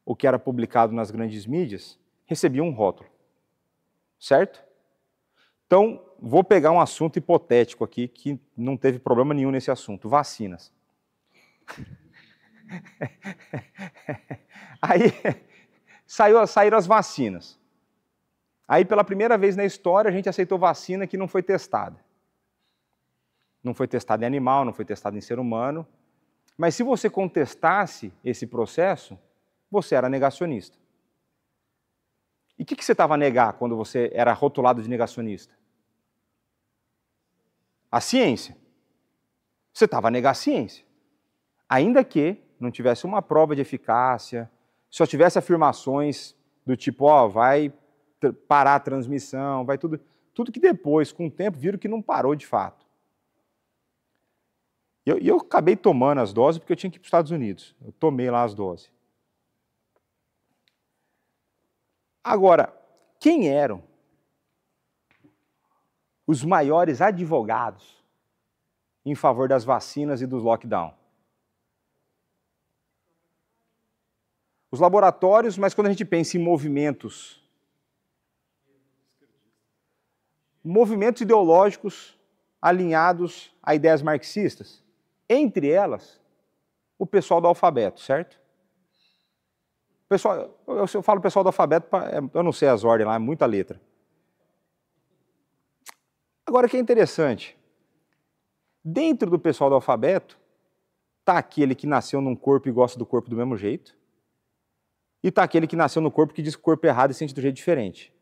ao que era publicado nas grandes mídias, recebia um rótulo. Certo? Então, vou pegar um assunto hipotético aqui, que não teve problema nenhum nesse assunto, vacinas. Aí, saíram as vacinas. Aí, pela primeira vez na história, a gente aceitou vacina que não foi testada. Não foi testada em animal, não foi testada em ser humano. Mas se você contestasse esse processo, você era negacionista. E o que você estava a negar quando você era rotulado de negacionista? A ciência. Você estava a negar a ciência. Ainda que não tivesse uma prova de eficácia, só tivesse afirmações do tipo, vai parar a transmissão, vai tudo que depois, com o tempo, viram que não parou de fato. E eu acabei tomando as doses porque eu tinha que ir para os Estados Unidos. Eu tomei lá as doses. Agora, quem eram os maiores advogados em favor das vacinas e dos lockdown? Os laboratórios, mas quando a gente pensa em movimentos ideológicos alinhados a ideias marxistas, entre elas, o pessoal do alfabeto, certo? Pessoal, eu falo pessoal do alfabeto, eu não sei as ordens lá, é muita letra. Agora, o que é interessante, dentro do pessoal do alfabeto, está aquele que nasceu num corpo e gosta do corpo do mesmo jeito, e está aquele que nasceu no corpo que diz que o corpo é errado e sente do jeito diferente.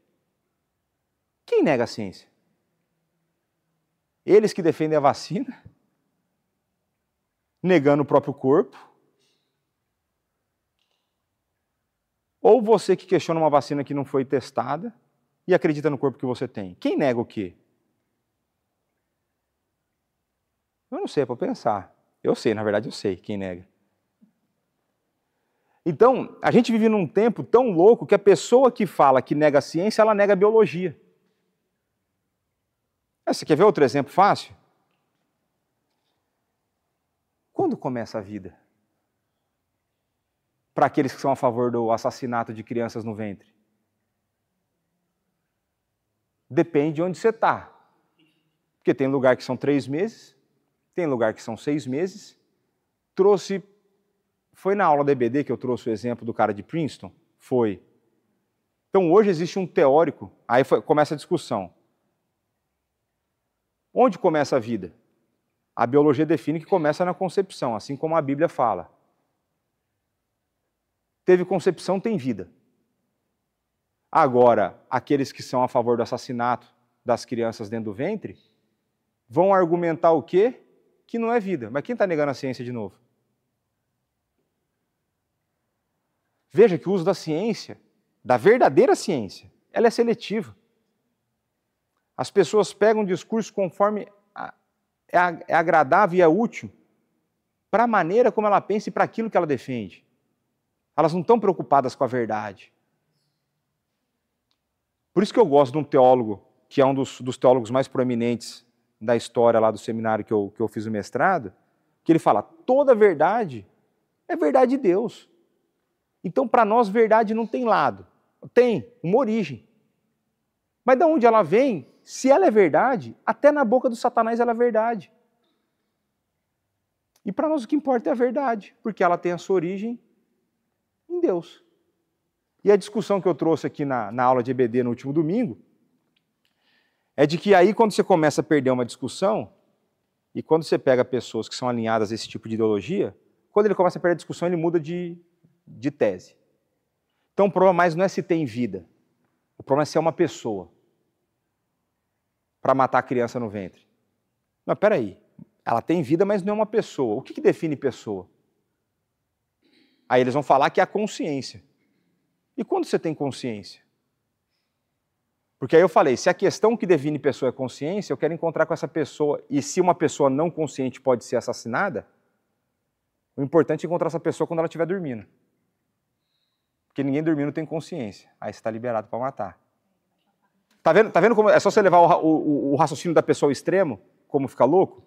Quem nega a ciência? Eles que defendem a vacina, negando o próprio corpo, ou você que questiona uma vacina que não foi testada e acredita no corpo que você tem? Quem nega o quê? Eu não sei, é para pensar. Eu sei, na verdade eu sei quem nega. Então, a gente vive num tempo tão louco que a pessoa que fala que nega a ciência, ela nega a biologia. Você quer ver outro exemplo fácil? Quando começa a vida? Para aqueles que são a favor do assassinato de crianças no ventre? Depende de onde você está. Porque tem lugar que são 3 meses, tem lugar que são 6 meses. Foi na aula da EBD que eu trouxe o exemplo do cara de Princeton? Foi. Então hoje existe um teórico, aí começa a discussão. Onde começa a vida? A biologia define que começa na concepção, assim como a Bíblia fala. Teve concepção, tem vida. Agora, aqueles que são a favor do assassinato das crianças dentro do ventre, vão argumentar o quê? Que não é vida. Mas quem está negando a ciência de novo? Veja que o uso da ciência, da verdadeira ciência, ela é seletiva. As pessoas pegam um discurso conforme é agradável e é útil para a maneira como ela pensa e para aquilo que ela defende. Elas não estão preocupadas com a verdade. Por isso que eu gosto de um teólogo, que é um dos teólogos mais proeminentes da história lá do seminário que eu fiz o mestrado, que ele fala, toda verdade é verdade de Deus. Então, para nós, verdade não tem lado. Tem uma origem. Mas de onde ela vem, se ela é verdade, até na boca do Satanás ela é verdade. E para nós o que importa é a verdade, porque ela tem a sua origem em Deus. E a discussão que eu trouxe aqui na aula de EBD no último domingo, é de que aí quando você começa a perder uma discussão, e quando você pega pessoas que são alinhadas a esse tipo de ideologia, quando ele começa a perder a discussão, ele muda de tese. Então o problema mais não é se tem vida, o problema é se é uma pessoa para matar a criança no ventre. Não, peraí, ela tem vida, mas não é uma pessoa. O que define pessoa? Aí eles vão falar que é a consciência. E quando você tem consciência? Porque aí eu falei, se a questão que define pessoa é consciência, eu quero encontrar com essa pessoa, e se uma pessoa não consciente pode ser assassinada, o importante é encontrar essa pessoa quando ela estiver dormindo. Porque ninguém dormindo tem consciência. Aí você está liberado para matar. Tá vendo como é só você levar o raciocínio da pessoa ao extremo, como fica louco?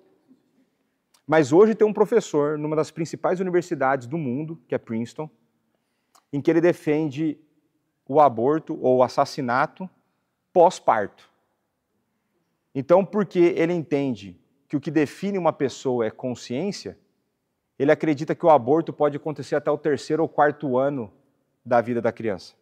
Mas hoje tem um professor numa das principais universidades do mundo, que é Princeton, em que ele defende o aborto ou o assassinato pós-parto. Então, porque ele entende que o que define uma pessoa é consciência, ele acredita que o aborto pode acontecer até o 3º ou 4º ano da vida da criança.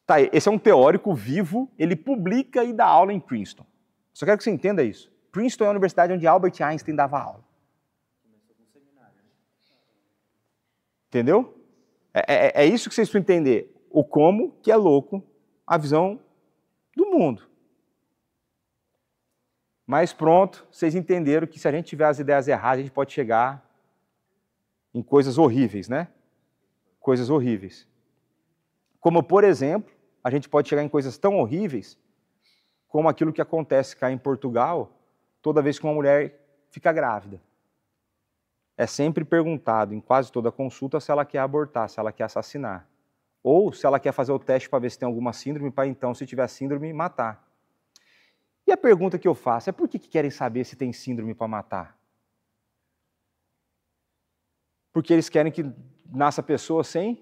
Tá, esse é um teórico vivo, ele publica e dá aula em Princeton. Só quero que você entenda isso. Princeton é a universidade onde Albert Einstein dava aula. Entendeu? É isso que vocês precisam entender. O como que é louco a visão do mundo. Mas pronto, vocês entenderam que se a gente tiver as ideias erradas, a gente pode chegar em coisas horríveis, né? Coisas horríveis. Como, por exemplo, a gente pode chegar em coisas tão horríveis como aquilo que acontece cá em Portugal toda vez que uma mulher fica grávida. É sempre perguntado em quase toda consulta se ela quer abortar, se ela quer assassinar. Ou se ela quer fazer o teste para ver se tem alguma síndrome, para então, se tiver síndrome, matar. E a pergunta que eu faço é por que querem saber se tem síndrome para matar? Porque eles querem que nasça a pessoa sem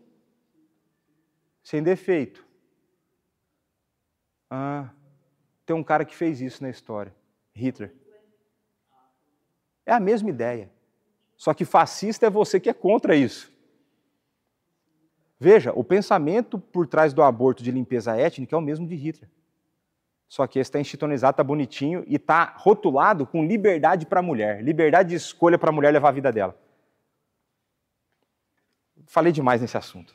defeito. Tem um cara que fez isso na história, Hitler. É a mesma ideia. Só que fascista é você que é contra isso. Veja, o pensamento por trás do aborto de limpeza étnica é o mesmo de Hitler. Só que esse está institucionalizado, está bonitinho e está rotulado com liberdade para a mulher. Liberdade de escolha para a mulher levar a vida dela. Falei demais nesse assunto.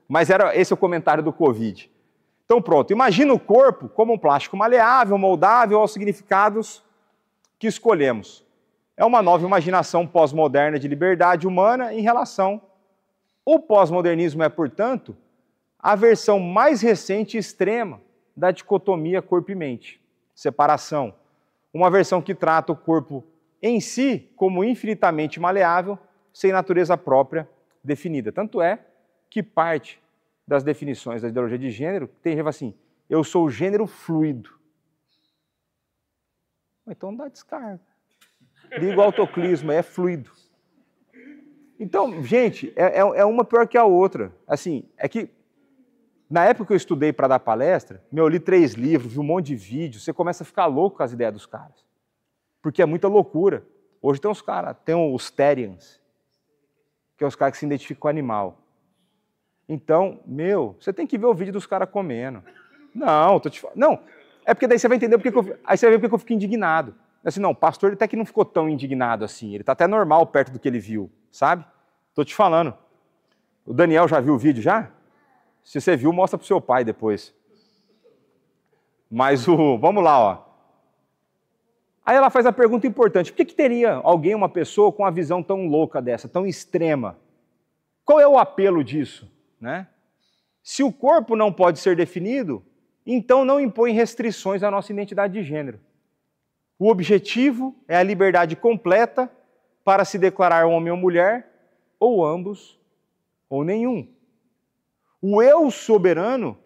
Mas esse é o comentário do Covid. Então pronto, imagina o corpo como um plástico maleável, moldável aos significados que escolhemos. É uma nova imaginação pós-moderna de liberdade humana em relação. O pós-modernismo é, portanto, a versão mais recente e extrema da dicotomia corpo e mente, separação. Uma versão que trata o corpo em si como infinitamente maleável, sem natureza própria definida. Tanto é que parte das definições da ideologia de gênero tem assim, eu sou gênero fluido. Então dá descarga. Liga o autoclismo, é fluido. Então, gente, é uma pior que a outra. Assim, é que na época que eu estudei para dar palestra, eu li 3 livros, vi um monte de vídeos, você começa a ficar louco com as ideias dos caras. Porque é muita loucura. Hoje tem os caras, tem os Therians, que é os caras que se identificam com o animal. Então, você tem que ver o vídeo dos caras comendo. Não, tô te falando. Não, é porque daí você vai entender aí você vai ver porque eu fico indignado. Assim, não, o pastor ele até que não ficou tão indignado assim, ele está até normal perto do que ele viu, sabe? Estou te falando. O Daniel já viu o vídeo já? Se você viu, mostra para o seu pai depois. Mas vamos lá, ó. Aí ela faz a pergunta importante, por que teria alguém, uma pessoa com uma visão tão louca dessa, tão extrema? Qual é o apelo disso? Né? Se o corpo não pode ser definido, então não impõe restrições à nossa identidade de gênero. O objetivo é a liberdade completa para se declarar homem ou mulher, ou ambos, ou nenhum. O eu soberano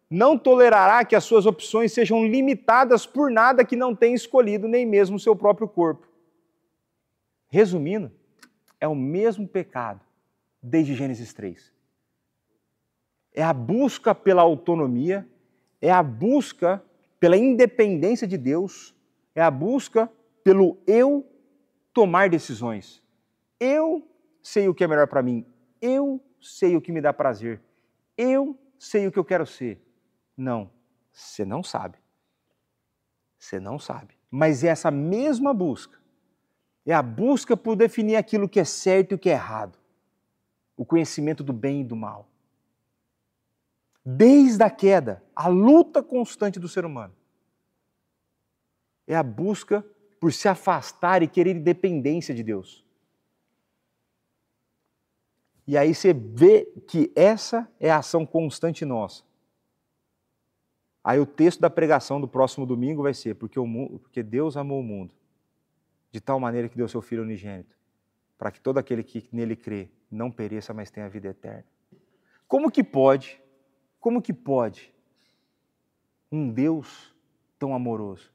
não tolerará que as suas opções sejam limitadas por nada que não tenha escolhido, nem mesmo o seu próprio corpo. Resumindo, é o mesmo pecado desde Gênesis 3. É a busca pela autonomia, é a busca pela independência de Deus, é a busca pelo eu tomar decisões. Eu sei o que é melhor para mim, eu sei o que me dá prazer, eu sei o que eu quero ser. Não, você não sabe. Você não sabe. Mas é essa mesma busca, é a busca por definir aquilo que é certo e o que é errado. O conhecimento do bem e do mal. Desde a queda, a luta constante do ser humano é a busca por se afastar e querer independência de Deus. E aí você vê que essa é a ação constante nossa. Aí o texto da pregação do próximo domingo vai ser porque Deus amou o mundo de tal maneira que deu seu Filho unigênito, para que todo aquele que nele crê não pereça, mas tenha a vida eterna. Como que pode um Deus tão amoroso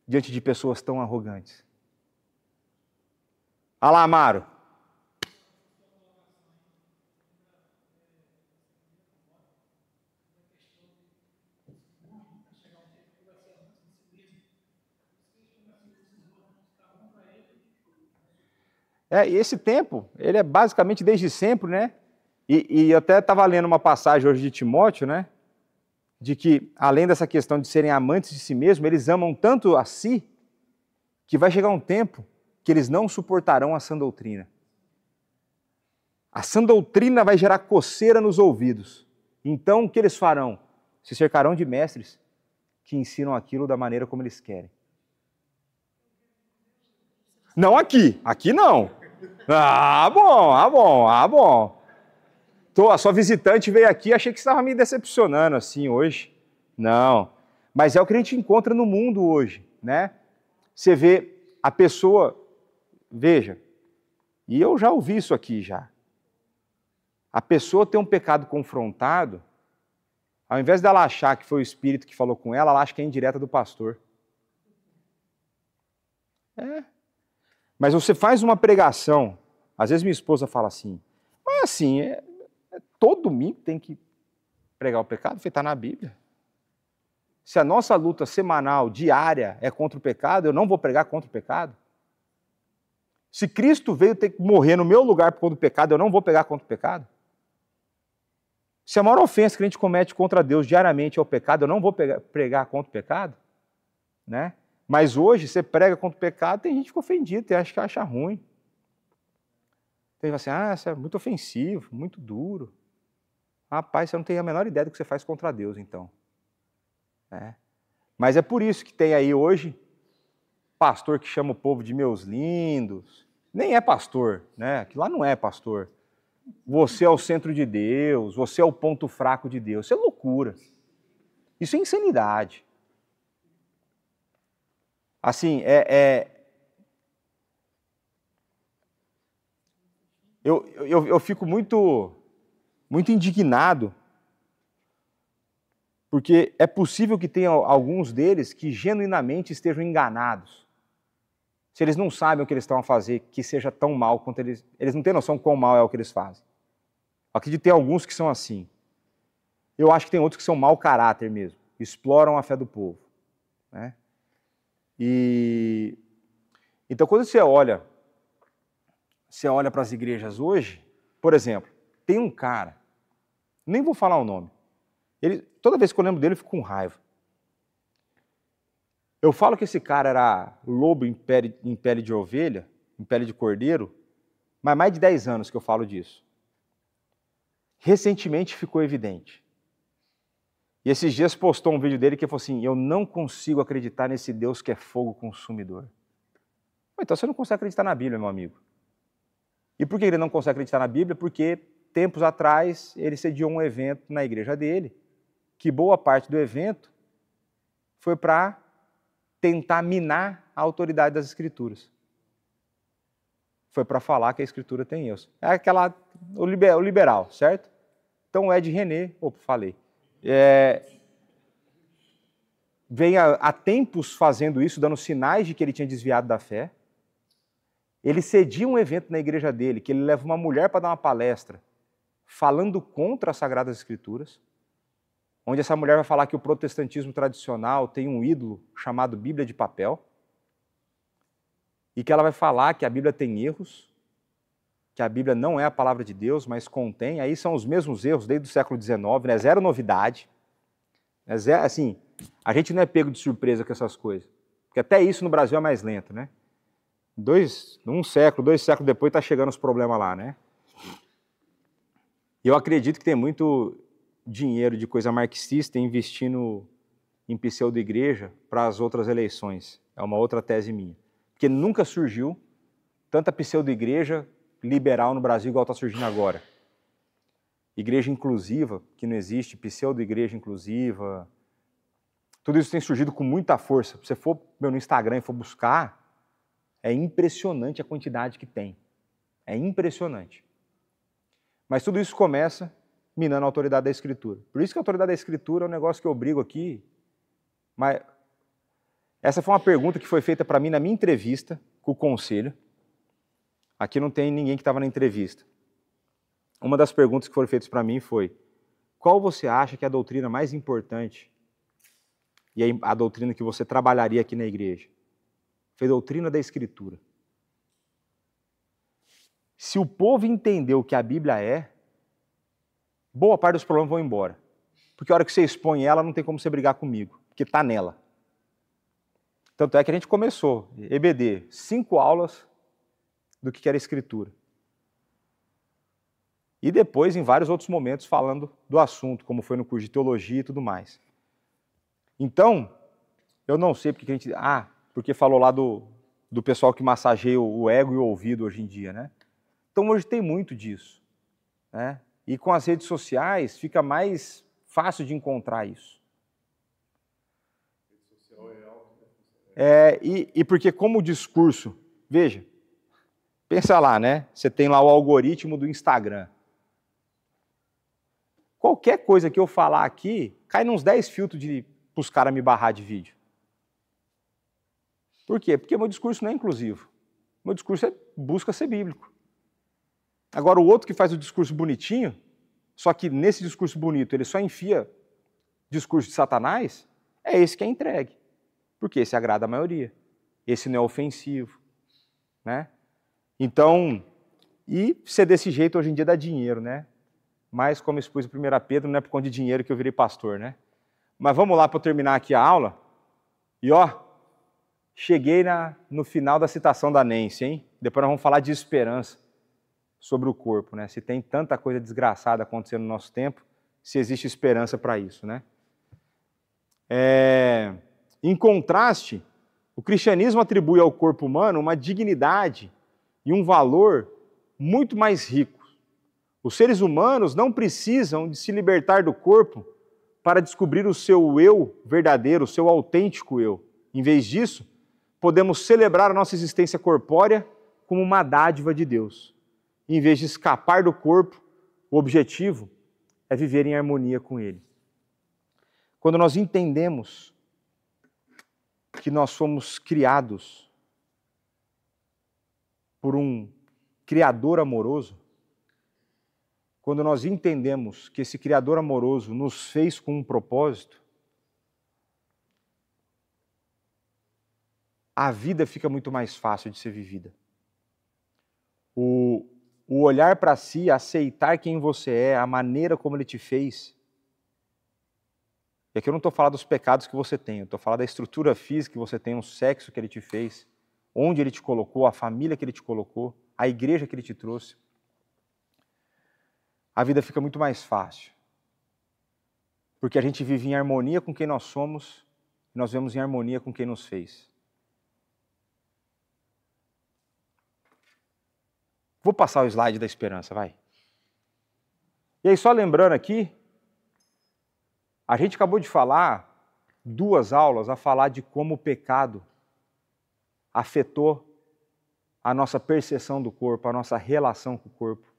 diante de pessoas tão arrogantes? Olha lá, Amaro. E esse tempo, ele é basicamente desde sempre, né? E eu até estava lendo uma passagem hoje de Timóteo, né? De que, além dessa questão de serem amantes de si mesmos, eles amam tanto a si, que vai chegar um tempo que eles não suportarão a sã doutrina. A sã doutrina vai gerar coceira nos ouvidos. Então, o que eles farão? Se cercarão de mestres que ensinam aquilo da maneira como eles querem. Não aqui não. Bom. A sua visitante veio aqui, achei que você estava me decepcionando assim hoje. Não, mas é o que a gente encontra no mundo hoje, né? Você vê a pessoa, veja, e eu já ouvi isso aqui já. A pessoa tem um pecado confrontado, ao invés dela achar que foi o Espírito que falou com ela, ela acha que é indireta do pastor. Mas você faz uma pregação, às vezes minha esposa fala assim, mas assim, todo domingo tem que pregar o pecado, porque está na Bíblia. Se a nossa luta semanal, diária, é contra o pecado, eu não vou pregar contra o pecado. Se Cristo veio ter que morrer no meu lugar por conta do pecado, eu não vou pregar contra o pecado. Se a maior ofensa que a gente comete contra Deus diariamente é o pecado, eu não vou pregar contra o pecado, né? Mas hoje, você prega contra o pecado, tem gente que fica ofendida, tem gente que acha ruim. Tem gente que fala assim, isso é muito ofensivo, muito duro. Rapaz, você não tem a menor ideia do que você faz contra Deus, então. Mas é por isso que tem aí hoje pastor que chama o povo de meus lindos. Nem é pastor, né? Que lá não é pastor. Você é o centro de Deus, você é o ponto fraco de Deus. Isso é loucura. Isso é insanidade. Assim, eu fico muito indignado, porque é possível que tenha alguns deles que genuinamente estejam enganados. Se eles não sabem o que eles estão a fazer, que seja tão mal quanto eles não têm noção quão mal é o que eles fazem. Acredito que tem alguns que são assim. Eu acho que tem outros que são mau caráter mesmo, exploram a fé do povo, né? Então, quando você olha para as igrejas hoje, por exemplo, tem um cara, nem vou falar o nome, toda vez que eu lembro dele eu fico com raiva. Eu falo que esse cara era lobo em pele de ovelha, em pele de cordeiro, mas mais de 10 anos que eu falo disso. Recentemente ficou evidente. E esses dias postou um vídeo dele que falou assim, eu não consigo acreditar nesse Deus que é fogo consumidor. Então você não consegue acreditar na Bíblia, meu amigo. E por que ele não consegue acreditar na Bíblia? Porque tempos atrás ele sediou um evento na igreja dele, que boa parte do evento foi para tentar minar a autoridade das Escrituras. Foi para falar que a Escritura tem erros. É o liberal, certo? Então o Ed René, falei, vem há tempos fazendo isso, dando sinais de que ele tinha desviado da fé. Ele cedia um evento na igreja dele, que ele leva uma mulher para dar uma palestra, falando contra as Sagradas Escrituras, onde essa mulher vai falar que o protestantismo tradicional tem um ídolo chamado Bíblia de papel, e que ela vai falar que a Bíblia tem erros, que a Bíblia não é a palavra de Deus, mas contém, aí são os mesmos erros desde o século XIX, né? Zero novidade. Assim, a gente não é pego de surpresa com essas coisas, porque até isso no Brasil é mais lento, né? Um século, 2 séculos depois está chegando os problemas lá, né? E eu acredito que tem muito dinheiro de coisa marxista investindo em pseudo-igreja para as outras eleições. É uma outra tese minha. Porque nunca surgiu tanta pseudo-igreja liberal no Brasil igual está surgindo agora. Igreja inclusiva, que não existe, pseudo-igreja inclusiva. Tudo isso tem surgido com muita força. Se você for no Instagram e for buscar, é impressionante a quantidade que tem. É impressionante. Mas tudo isso começa minando a autoridade da Escritura. Por isso que a autoridade da Escritura é um negócio que eu brigo aqui. Mas essa foi uma pergunta que foi feita para mim na minha entrevista com o conselho. Aqui não tem ninguém que estava na entrevista. Uma das perguntas que foram feitas para mim foi: qual você acha que é a doutrina mais importante e a doutrina que você trabalharia aqui na igreja? Foi a doutrina da Escritura. Se o povo entender o que a Bíblia é, boa parte dos problemas vão embora. Porque a hora que você expõe ela, não tem como você brigar comigo, porque está nela. Tanto é que a gente começou, EBD, 5 aulas do que era Escritura. E depois, em vários outros momentos, falando do assunto, como foi no curso de teologia e tudo mais. Então, eu não sei porque a gente... porque falou lá do pessoal que massageia o ego e o ouvido hoje em dia, né? Então, hoje tem muito disso, né? E com as redes sociais, fica mais fácil de encontrar isso. E porque como o discurso... Veja, pensa lá, né? Você tem lá o algoritmo do Instagram. Qualquer coisa que eu falar aqui, cai nos 10 filtros para os caras me barrar de vídeo. Por quê? Porque meu discurso não é inclusivo. Meu discurso busca ser bíblico. Agora, o outro que faz o discurso bonitinho, só que nesse discurso bonito ele só enfia discurso de Satanás, é esse que é entregue. Porque esse agrada a maioria. Esse não é ofensivo, né? Então, e ser desse jeito hoje em dia dá dinheiro, né? Mas, como expus em 1 Pedro, não é por conta de dinheiro que eu virei pastor, né? Mas vamos lá para eu terminar aqui a aula. E cheguei no final da citação da Nancy, hein? Depois nós vamos falar de esperança sobre o corpo, né? Se tem tanta coisa desgraçada acontecendo no nosso tempo, se existe esperança para isso, né? Em contraste, o cristianismo atribui ao corpo humano uma dignidade e um valor muito mais rico. Os seres humanos não precisam de se libertar do corpo para descobrir o seu eu verdadeiro, o seu autêntico eu. Em vez disso, podemos celebrar a nossa existência corpórea como uma dádiva de Deus. Em vez de escapar do corpo, o objetivo é viver em harmonia com Ele. Quando nós entendemos que nós somos criados por um Criador amoroso, quando nós entendemos que esse Criador amoroso nos fez com um propósito, a vida fica muito mais fácil de ser vivida. O olhar para si, aceitar quem você é, a maneira como Ele te fez. E aqui eu não estou falando dos pecados que você tem, eu estou falando da estrutura física que você tem, o sexo que Ele te fez, onde Ele te colocou, a família que Ele te colocou, a igreja que Ele te trouxe. A vida fica muito mais fácil. Porque a gente vive em harmonia com quem nós somos e nós vivemos em harmonia com quem nos fez. Vou passar o slide da esperança, vai. E aí, só lembrando aqui, a gente acabou de falar 2 aulas a falar de como o pecado afetou a nossa percepção do corpo, a nossa relação com o corpo.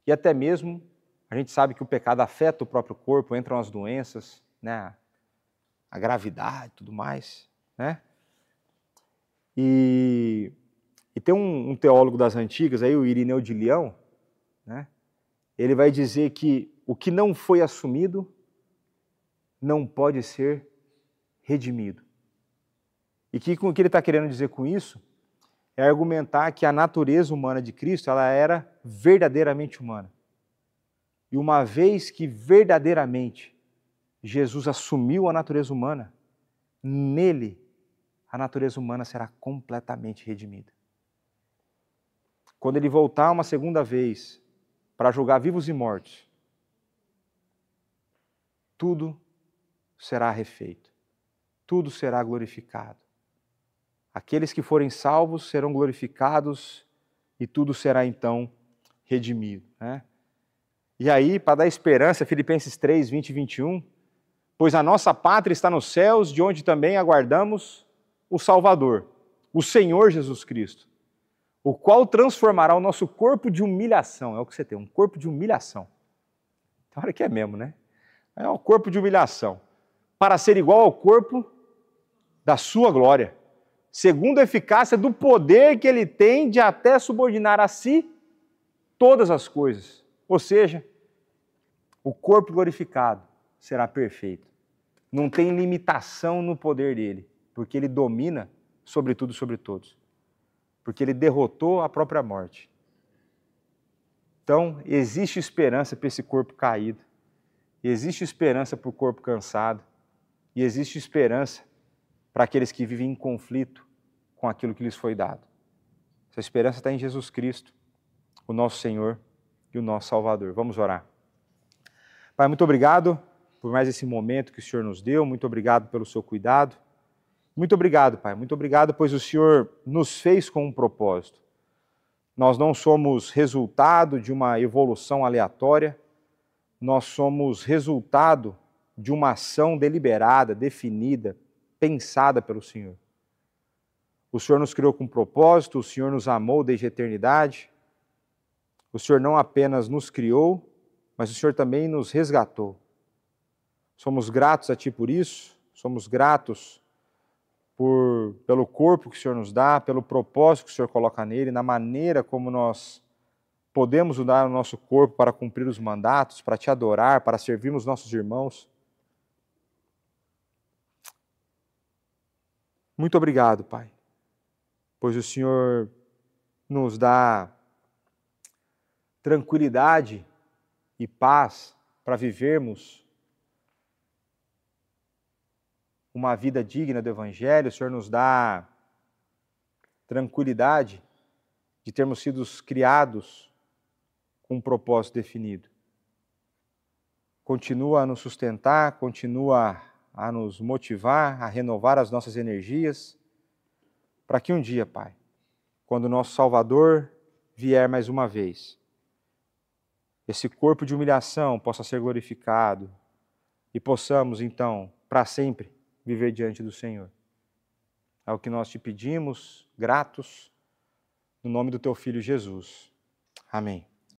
E até mesmo, a gente sabe que o pecado afeta o próprio corpo, entram as doenças, né? A gravidade e tudo mais, né? E tem um teólogo das antigas, aí, o Irineu de Leão, né? Ele vai dizer que o que não foi assumido não pode ser redimido. E o que ele está querendo dizer com isso é argumentar que a natureza humana de Cristo ela era verdadeiramente humana. E uma vez que verdadeiramente Jesus assumiu a natureza humana, nele a natureza humana será completamente redimida. Quando ele voltar uma segunda vez para julgar vivos e mortos, tudo será refeito, tudo será glorificado. Aqueles que forem salvos serão glorificados e tudo será então redimido, né? E aí, para dar esperança, Filipenses 3, 20 e 21, pois a nossa pátria está nos céus, de onde também aguardamos o Salvador, o Senhor Jesus Cristo, o qual transformará o nosso corpo de humilhação, é o que você tem, um corpo de humilhação. Tem hora que é mesmo, né? É um corpo de humilhação, para ser igual ao corpo da sua glória, segundo a eficácia do poder que ele tem de até subordinar a si todas as coisas. Ou seja, o corpo glorificado será perfeito. Não tem limitação no poder dele, porque ele domina sobre tudo e sobre todos. Porque ele derrotou a própria morte. Então, existe esperança para esse corpo caído. Existe esperança para o corpo cansado. E existe esperança para aqueles que vivem em conflito com aquilo que lhes foi dado. Essa esperança está em Jesus Cristo, o nosso Senhor e o nosso Salvador. Vamos orar. Pai, muito obrigado por mais esse momento que o Senhor nos deu. Muito obrigado pelo seu cuidado. Muito obrigado, Pai. Muito obrigado, pois o Senhor nos fez com um propósito. Nós não somos resultado de uma evolução aleatória. Nós somos resultado de uma ação deliberada, definida, pensada pelo Senhor. O Senhor nos criou com propósito, o Senhor nos amou desde a eternidade. O Senhor não apenas nos criou, mas o Senhor também nos resgatou. Somos gratos a Ti por isso, somos gratos pelo corpo que o Senhor nos dá, pelo propósito que o Senhor coloca nele, na maneira como nós podemos usar o nosso corpo para cumprir os mandatos, para Te adorar, para servirmos nossos irmãos. Muito obrigado, Pai, pois o Senhor nos dá tranquilidade e paz para vivermos uma vida digna do Evangelho. O Senhor nos dá tranquilidade de termos sido criados com um propósito definido. Continua a nos sustentar, continua a nos motivar, a renovar as nossas energias, para que um dia, Pai, quando o nosso Salvador vier mais uma vez, esse corpo de humilhação possa ser glorificado e possamos, então, para sempre, viver diante do Senhor. É o que nós Te pedimos, gratos, no nome do Teu Filho Jesus. Amém.